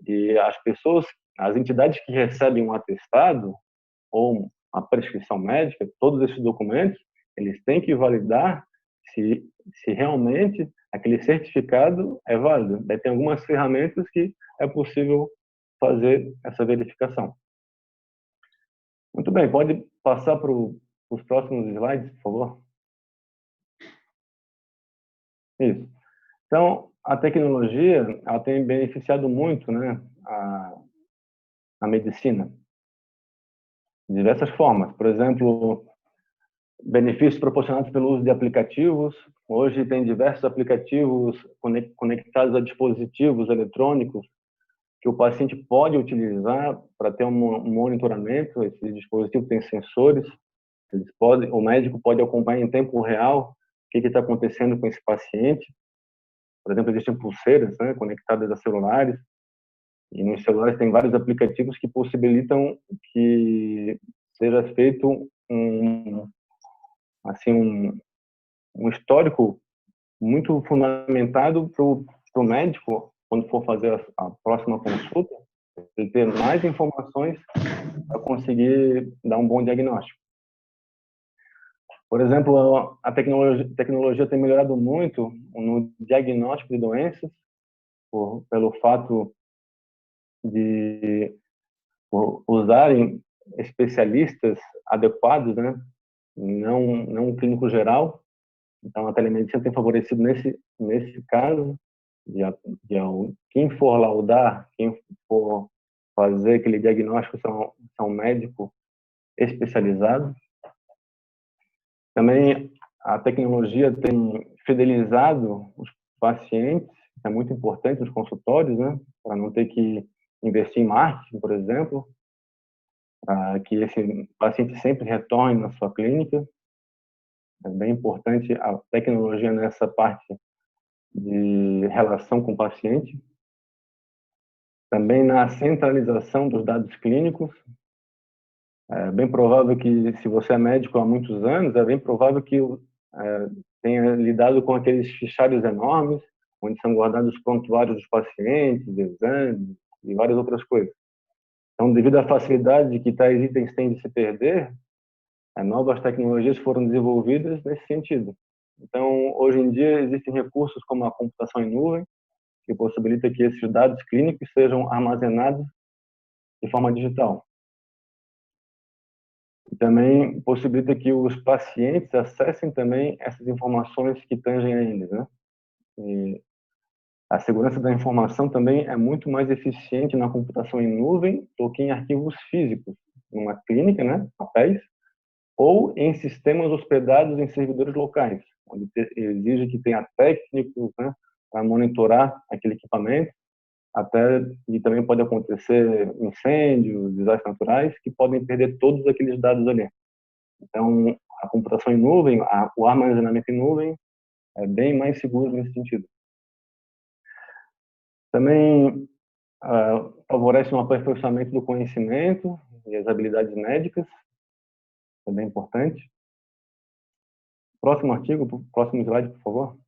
E as entidades que recebem um atestado ou uma prescrição médica, todos esses documentos, eles têm que validar se realmente aquele certificado é válido. Daí tem algumas ferramentas que é possível fazer essa verificação. Muito bem, pode passar para os próximos slides, por favor? Isso. Então, a tecnologia ela tem beneficiado muito, né, a medicina, de diversas formas. Por exemplo, benefícios proporcionados pelo uso de aplicativos. Hoje tem diversos aplicativos conectados a dispositivos eletrônicos que o paciente pode utilizar para ter um monitoramento. Esse dispositivo tem sensores. O médico pode acompanhar em tempo real o que está acontecendo com esse paciente. Por exemplo, existem pulseiras, né, conectadas a celulares, e nos celulares tem vários aplicativos que possibilitam que seja feito um histórico muito fundamentado para o médico, quando for fazer a próxima consulta, ele ter mais informações para conseguir dar um bom diagnóstico. Por exemplo, a tecnologia tem melhorado muito no diagnóstico de doenças, pelo fato de usarem especialistas adequados, né? Não um clínico geral. Então, a telemedicina tem favorecido nesse caso, quem for laudar, quem for fazer aquele diagnóstico, se é um médico, especializado. Também a tecnologia tem fidelizado os pacientes, é muito importante nos consultórios, né? Para não ter que investir em marketing, por exemplo, para que esse paciente sempre retorne na sua clínica. É bem importante a tecnologia nessa parte de relação com o paciente. Também na centralização dos dados clínicos. É bem provável que, se você é médico há muitos anos, é bem provável que tenha lidado com aqueles fichários enormes, onde são guardados os prontuários dos pacientes, exames e várias outras coisas. Então, devido à facilidade de que tais itens têm de se perder, novas tecnologias foram desenvolvidas nesse sentido. Então, hoje em dia, existem recursos como a computação em nuvem, que possibilita que esses dados clínicos sejam armazenados de forma digital. E também possibilita que os pacientes acessem também essas informações que tangem a eles, né? E a segurança da informação também é muito mais eficiente na computação em nuvem do que em arquivos físicos, numa clínica, né, papéis, ou em sistemas hospedados em servidores locais, onde exige que tenha técnicos, né, para monitorar aquele equipamento, até e também pode acontecer incêndios, desastres naturais, que podem perder todos aqueles dados ali. Então, a computação em nuvem, o armazenamento em nuvem é bem mais seguro nesse sentido. Também favorece um aperfeiçoamento do conhecimento e as habilidades médicas, é bem importante. Próximo artigo, próximo slide, por favor.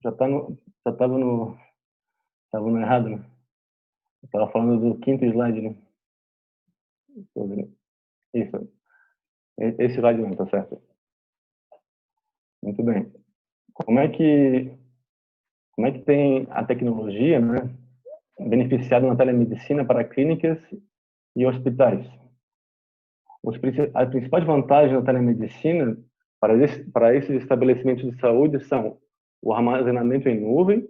Já estava no errado, né? Estava falando do quinto slide, né? Isso. Esse slide não, tá certo. Muito bem. Como é que tem a tecnologia, né, beneficiado na telemedicina para clínicas e hospitais? As principais vantagens da telemedicina para esses estabelecimentos de saúde são o armazenamento em nuvem.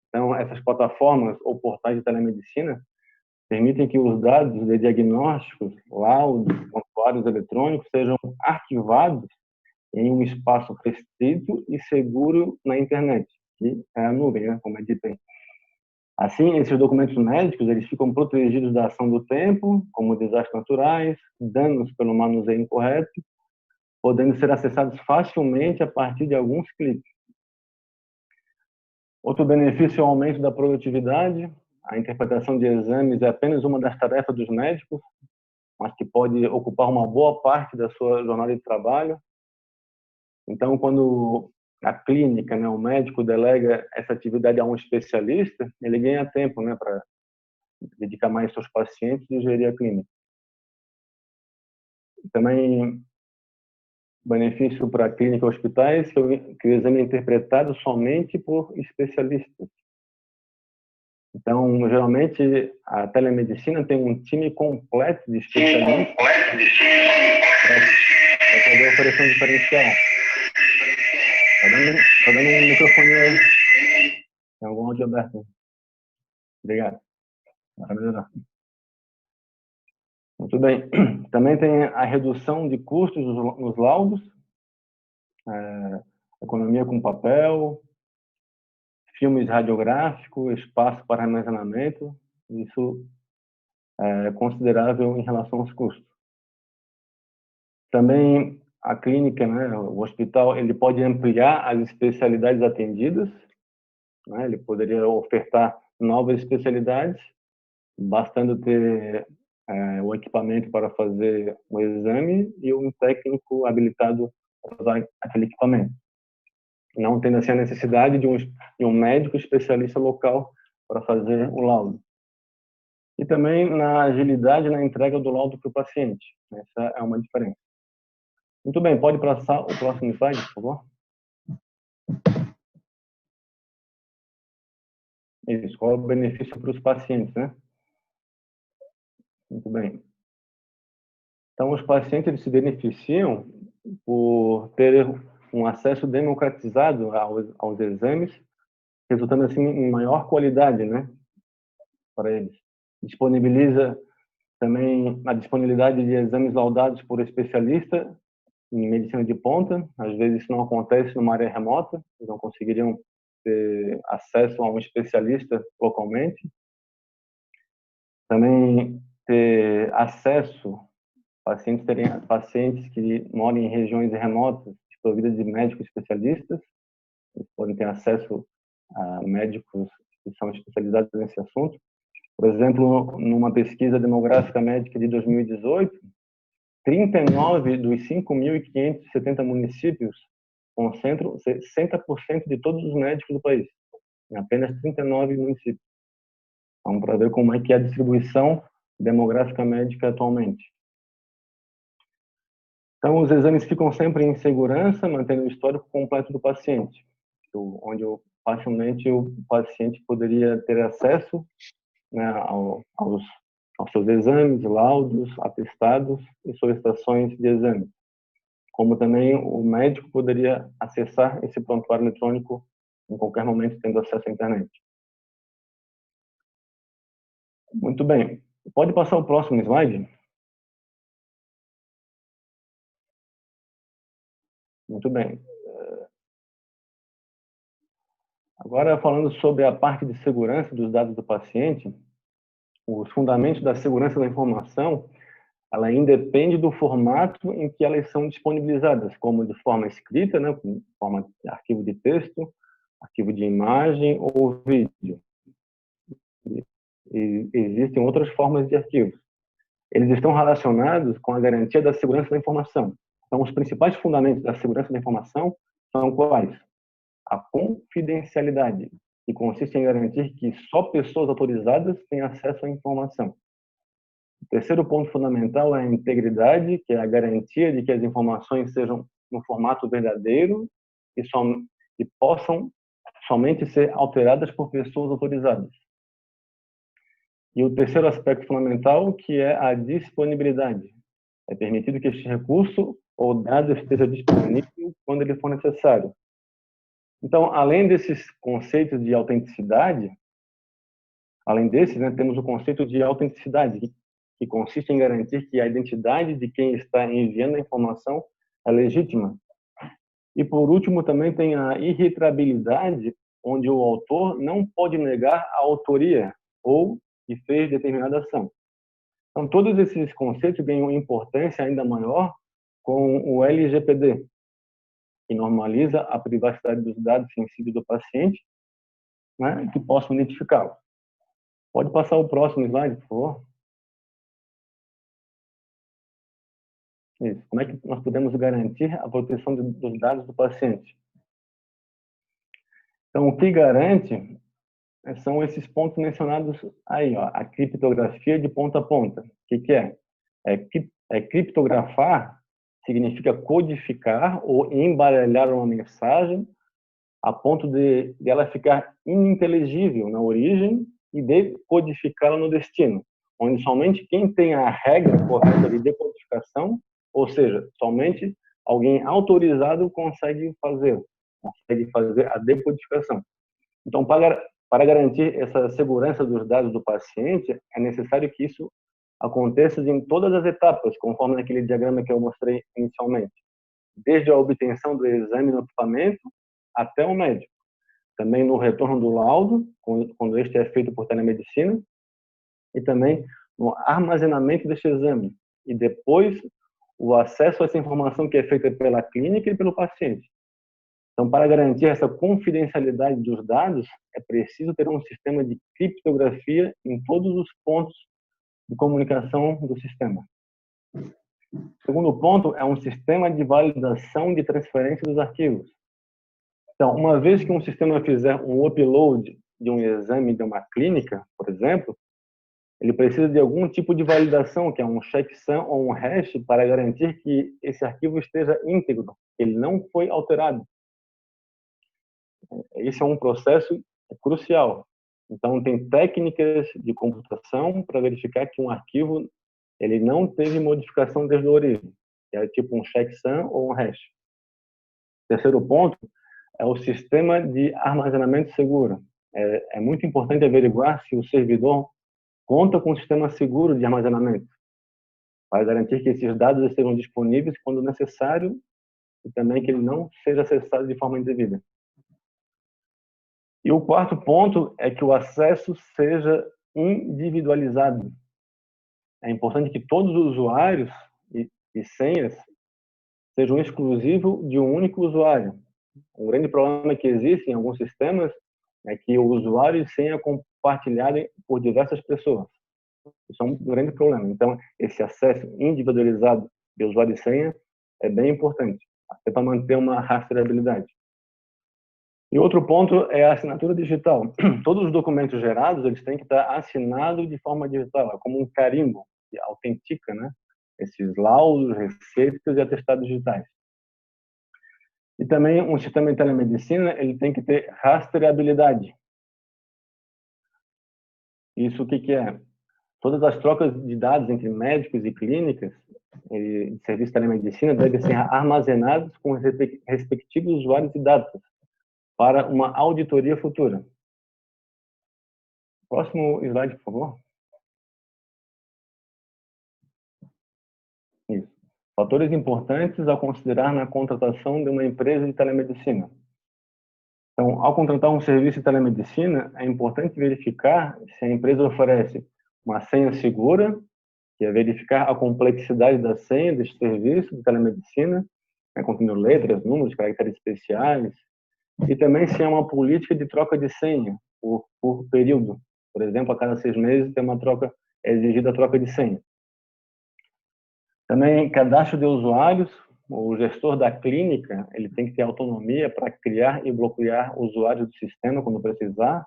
Então, essas plataformas ou portais de telemedicina permitem que os dados de diagnósticos, laudos, prontuários eletrônicos sejam arquivados em um espaço restrito e seguro na internet, que é a nuvem, né, como é dito aí. Assim, esses documentos médicos eles ficam protegidos da ação do tempo, como desastres naturais, danos pelo manuseio incorreto, podendo ser acessados facilmente a partir de alguns cliques. Outro benefício é o aumento da produtividade. A interpretação de exames é apenas uma das tarefas dos médicos, mas que pode ocupar uma boa parte da sua jornada de trabalho. Então, quando a clínica, né, o médico delega essa atividade a um especialista, ele ganha tempo, né, para dedicar mais aos pacientes e gerir a clínica. Também benefício para a clínica e hospitais que o exame é interpretado somente por especialistas. Então, geralmente, a telemedicina tem um time completo de especialistas para poder oferecer um diferencial. Tá dando um microfone aí. Tem algum áudio aberto? Obrigado. Vai melhorar. Muito bem. Também tem a redução de custos nos laudos, economia com papel, filmes radiográficos, espaço para armazenamento. Isso é considerável em relação aos custos. Também a clínica, né, o hospital, ele pode ampliar as especialidades atendidas, né, ele poderia ofertar novas especialidades, bastando ter o equipamento para fazer o exame e um técnico habilitado para usar aquele equipamento. Não tendo assim a necessidade de um médico especialista local para fazer o laudo. E também na agilidade na entrega do laudo para o paciente. Essa é uma diferença. Muito bem, pode passar o próximo slide, por favor? Isso, qual é o benefício para os pacientes, né? Muito bem. Então, os pacientes eles se beneficiam por ter um acesso democratizado aos exames, resultando assim em maior qualidade, né, para eles. Disponibiliza Também a disponibilidade de exames laudados por especialista em medicina de ponta. Às vezes isso não acontece numa área remota, eles não conseguiriam ter acesso a um especialista localmente. Também ter acesso, pacientes que moram em regiões remotas, desprovidas de médicos especialistas, eles podem ter acesso a médicos que são especializados nesse assunto. Por exemplo, numa pesquisa demográfica médica de 2018, 39 dos 5.570 municípios concentram 60% de todos os médicos do país, em apenas 39 municípios. Vamos para ver como é que é a distribuição demográfica médica atualmente. Então, os exames ficam sempre em segurança, mantendo o histórico completo do paciente, onde facilmente o paciente poderia ter acesso, né, aos seus exames, laudos, atestados e solicitações de exame. Como também o médico poderia acessar esse prontuário eletrônico em qualquer momento, tendo acesso à internet. Muito bem. Pode passar o próximo slide? Muito bem. Agora, falando sobre a parte de segurança dos dados do paciente, os fundamentos da segurança da informação, ela independe do formato em que elas são disponibilizadas, como de forma escrita, né, com forma de arquivo de texto, arquivo de imagem ou vídeo. E existem outras formas de arquivos. Eles estão relacionados com a garantia da segurança da informação. Então, os principais fundamentos da segurança da informação são quais? A confidencialidade, que consiste em garantir que só pessoas autorizadas têm acesso à informação. O terceiro ponto fundamental é a integridade, que é a garantia de que as informações sejam no formato verdadeiro e possam somente ser alteradas por pessoas autorizadas. E o terceiro aspecto fundamental, que é a disponibilidade. É permitido que este recurso ou dado esteja disponível quando ele for necessário. Então, além desses conceitos de autenticidade, temos o conceito de autenticidade, que consiste em garantir que a identidade de quem está enviando a informação é legítima. E, por último, também tem a irretrabilidade, onde o autor não pode negar a autoria ou que fez determinada ação. Então, todos esses conceitos ganham importância ainda maior com o LGPD, que normaliza a privacidade dos dados sensíveis do paciente, né, que possam identificá-lo. Pode passar o próximo slide, por favor. Isso. Como é que nós podemos garantir a proteção dos dados do paciente? Então, o que garante são esses pontos mencionados aí, ó, a criptografia de ponta a ponta. O que é? Criptografar significa codificar ou embaralhar uma mensagem a ponto de ela ficar ininteligível na origem e decodificá-la no destino, onde somente quem tem a regra correta de decodificação, ou seja, somente alguém autorizado consegue fazer a decodificação. Então, para garantir essa segurança dos dados do paciente, é necessário que isso aconteça em todas as etapas, conforme naquele diagrama que eu mostrei inicialmente, desde a obtenção do exame no equipamento até o médico. Também no retorno do laudo, quando este é feito por telemedicina, e também no armazenamento deste exame, e depois o acesso a essa informação que é feita pela clínica e pelo paciente. Então, para garantir essa confidencialidade dos dados, é preciso ter um sistema de criptografia em todos os pontos de comunicação do sistema. O segundo ponto é um sistema de validação de transferência dos arquivos. Então, uma vez que um sistema fizer um upload de um exame de uma clínica, por exemplo, ele precisa de algum tipo de validação, que é um checksum ou um hash, para garantir que esse arquivo esteja íntegro, ele não foi alterado. Esse é um processo crucial. Então, tem técnicas de computação para verificar que um arquivo ele não teve modificação desde a origem. É tipo um checksum ou um hash. Terceiro ponto é o sistema de armazenamento seguro. É muito importante averiguar se o servidor conta com um sistema seguro de armazenamento, para garantir que esses dados estejam disponíveis quando necessário e também que ele não seja acessado de forma indevida. E o quarto ponto é que o acesso seja individualizado. É importante que todos os usuários e senhas sejam exclusivos de um único usuário. Um grande problema que existe em alguns sistemas é que o usuário e senha compartilhado por diversas pessoas. Isso é um grande problema. Então, esse acesso individualizado de usuário e senha é bem importante, até para manter uma rastreabilidade. E outro ponto é a assinatura digital. Todos os documentos gerados, eles têm que estar assinados de forma digital, é como um carimbo que autentica, né, esses laudos, receitas e atestados digitais. E também um sistema de telemedicina, ele tem que ter rastreabilidade. Isso o que é? Todas as trocas de dados entre médicos e clínicas de serviço de telemedicina devem ser armazenadas com os respectivos usuários e dados para uma auditoria futura. Próximo slide, por favor. Isso. Fatores importantes a considerar na contratação de uma empresa de telemedicina. Então, ao contratar um serviço de telemedicina, é importante verificar se a empresa oferece uma senha segura, que é verificar a complexidade da senha deste serviço de telemedicina, contendo letras, números, caracteres especiais, e também se há uma política de troca de senha por período. Por exemplo, a cada 6 meses tem é exigida a troca de senha. Também cadastro de usuários. O gestor da clínica ele tem que ter autonomia para criar e bloquear usuários do sistema quando precisar.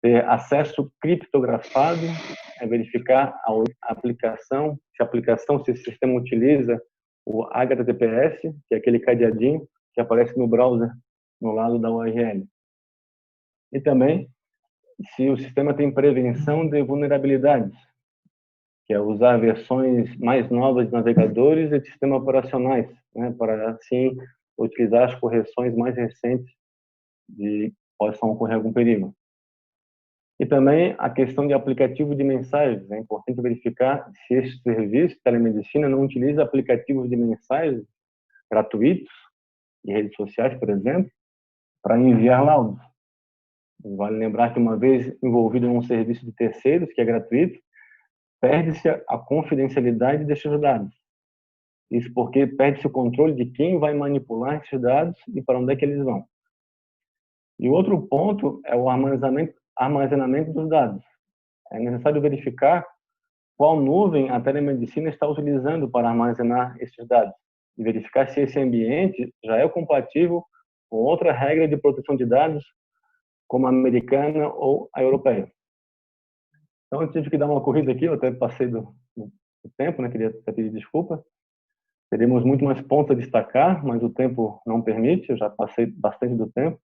Ter acesso criptografado, verificar a aplicação, se o sistema utiliza o HTTPS, que é aquele cadeadinho que aparece no browser no lado da URL. E também se o sistema tem prevenção de vulnerabilidades, que é usar versões mais novas de navegadores e de sistemas operacionais, né, para assim utilizar as correções mais recentes de possam ocorrer algum perigo. E também a questão de aplicativo de mensagens. É importante verificar se esse serviço de telemedicina não utiliza aplicativos de mensagens gratuitos, de redes sociais, por exemplo, para enviar laudos. Vale lembrar que uma vez envolvido em um serviço de terceiros, que é gratuito, perde-se a confidencialidade destes dados. Isso porque perde-se o controle de quem vai manipular esses dados e para onde é que eles vão. E outro ponto é o armazenamento dos dados. É necessário verificar qual nuvem a telemedicina está utilizando para armazenar esses dados e verificar se esse ambiente já é compatível com outra regra de proteção de dados, como a americana ou a europeia. Então, eu tive que dar uma corrida aqui, eu até passei do tempo, né? Queria até pedir desculpa. Teríamos muito mais pontos a destacar, mas o tempo não permite, eu já passei bastante do tempo.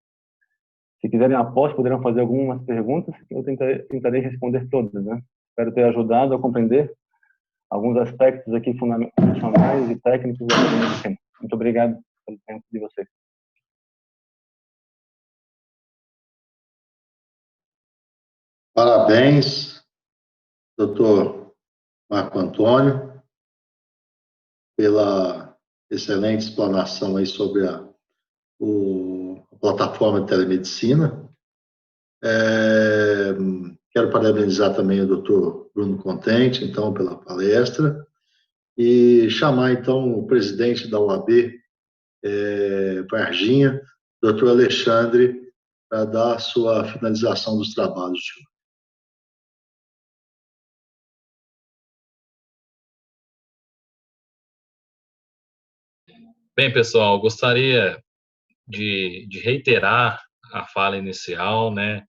Se quiserem, após, poderão fazer algumas perguntas, que eu tentarei responder todas, né? Espero ter ajudado a compreender alguns aspectos aqui funcionais e técnicos da telemedicina. Muito obrigado pelo tempo de vocês. Parabéns, doutor Marco Antônio, pela excelente explanação aí sobre a plataforma de telemedicina. Quero parabenizar também o doutor Bruno Contente, então, pela palestra, e chamar, então, o presidente da OAB, Varginha, doutor Alexandre, para dar a sua finalização dos trabalhos. Bem, pessoal, gostaria de reiterar a fala inicial, né,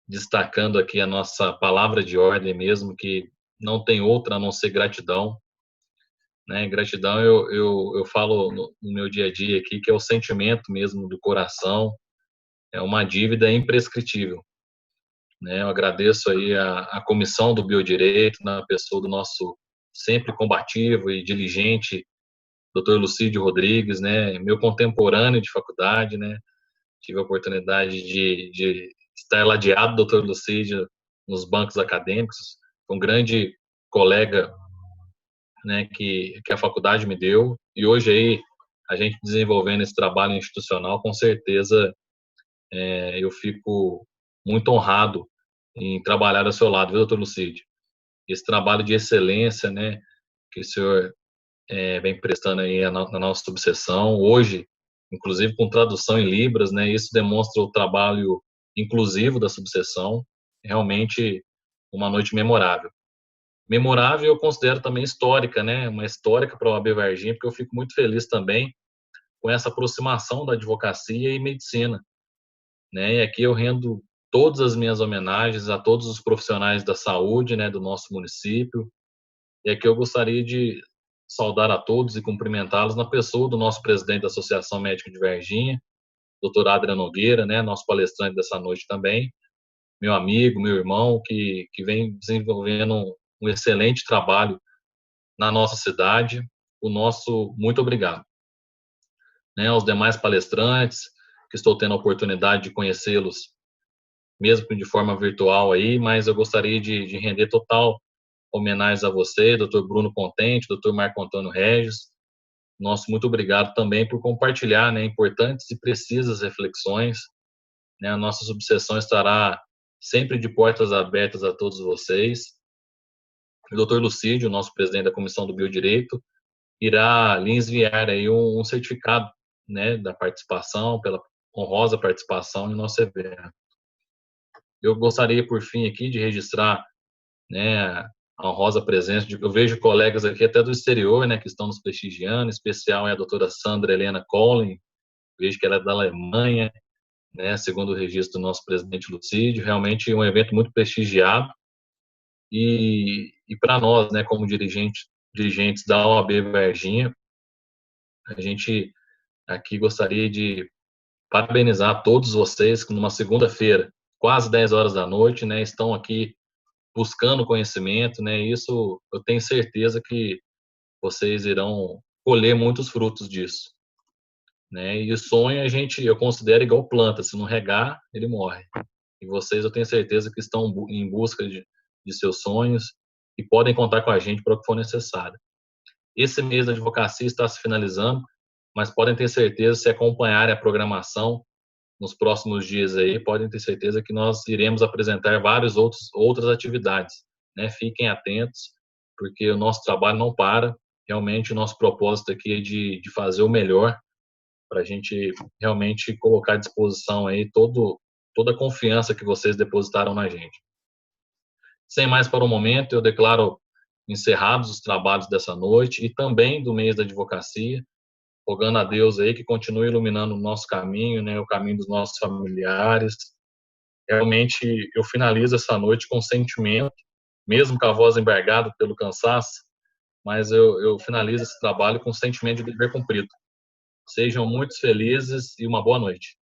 destacando aqui a nossa palavra de ordem mesmo, que não tem outra a não ser gratidão. Né? Gratidão eu falo no meu dia a dia aqui, que é o sentimento mesmo do coração, é uma dívida imprescritível. Né? Eu agradeço aí a comissão do Biodireito, na pessoa do nosso sempre combativo e diligente Dr. Lucídio Rodrigues, né, meu contemporâneo de faculdade, né, tive a oportunidade de estar ladeado do Dr. Lucídio nos bancos acadêmicos, um grande colega, né, que a faculdade me deu, e hoje aí, a gente desenvolvendo esse trabalho institucional, com certeza eu fico muito honrado em trabalhar ao seu lado, viu, doutor Lucídio? Esse trabalho de excelência, né, que o senhor vem prestando aí na nossa subseção, hoje, inclusive com tradução em Libras, né, isso demonstra o trabalho inclusivo da subseção, realmente uma noite memorável. Memorável eu considero também histórica, né, uma histórica para a OAB Varginha, porque eu fico muito feliz também com essa aproximação da advocacia e medicina, né, e aqui eu rendo todas as minhas homenagens a todos os profissionais da saúde, né, do nosso município, e aqui eu gostaria de saudar a todos e cumprimentá-los na pessoa do nosso presidente da Associação Médica de Varginha, doutor Adriano Nogueira, né, nosso palestrante dessa noite também, meu amigo, meu irmão, que vem desenvolvendo um excelente trabalho na nossa cidade. O nosso muito obrigado. Né, aos demais palestrantes, que estou tendo a oportunidade de conhecê-los, mesmo que de forma virtual aí, mas eu gostaria de render total homenagem a você, doutor Bruno Contente, doutor Marco Antônio Regis. Nosso muito obrigado também por compartilhar, né, importantes e precisas reflexões. Né, a nossa subseção estará sempre de portas abertas a todos vocês. O doutor Lucídio, nosso presidente da Comissão do Biodireito, irá lhe enviar aí um certificado, né, da participação, pela honrosa participação no nosso evento. Eu gostaria, por fim, aqui de registrar, né, a honrosa presença eu vejo colegas aqui até do exterior, né, que estão nos prestigiando, em especial é a doutora Sandra Helena Collin, vejo que ela é da Alemanha, né, segundo o registro do nosso presidente Lucídio, realmente um evento muito prestigiado, e para nós, né, como dirigentes da OAB Varginha, a gente aqui gostaria de parabenizar todos vocês que numa segunda-feira, quase 10 horas da noite, né, estão aqui buscando conhecimento, né, isso eu tenho certeza que vocês irão colher muitos frutos disso, né, e o sonho eu considero igual planta, se não regar, ele morre. E vocês eu tenho certeza que estão em busca de seus sonhos e podem contar com a gente para o que for necessário. Esse mês da advocacia está se finalizando, mas podem ter certeza, se acompanharem a programação nos próximos dias aí, podem ter certeza que nós iremos apresentar outras atividades, né? Fiquem atentos, porque o nosso trabalho não para. Realmente, o nosso propósito aqui é de fazer o melhor para a gente realmente colocar à disposição aí toda a confiança que vocês depositaram na gente. Sem mais para o momento, eu declaro encerrados os trabalhos dessa noite e também do mês da advocacia, rogando a Deus aí que continue iluminando o nosso caminho, né, o caminho dos nossos familiares. Realmente, eu finalizo essa noite com sentimento, mesmo com a voz embargada pelo cansaço, mas eu finalizo esse trabalho com sentimento de dever cumprido. Sejam muito felizes e uma boa noite.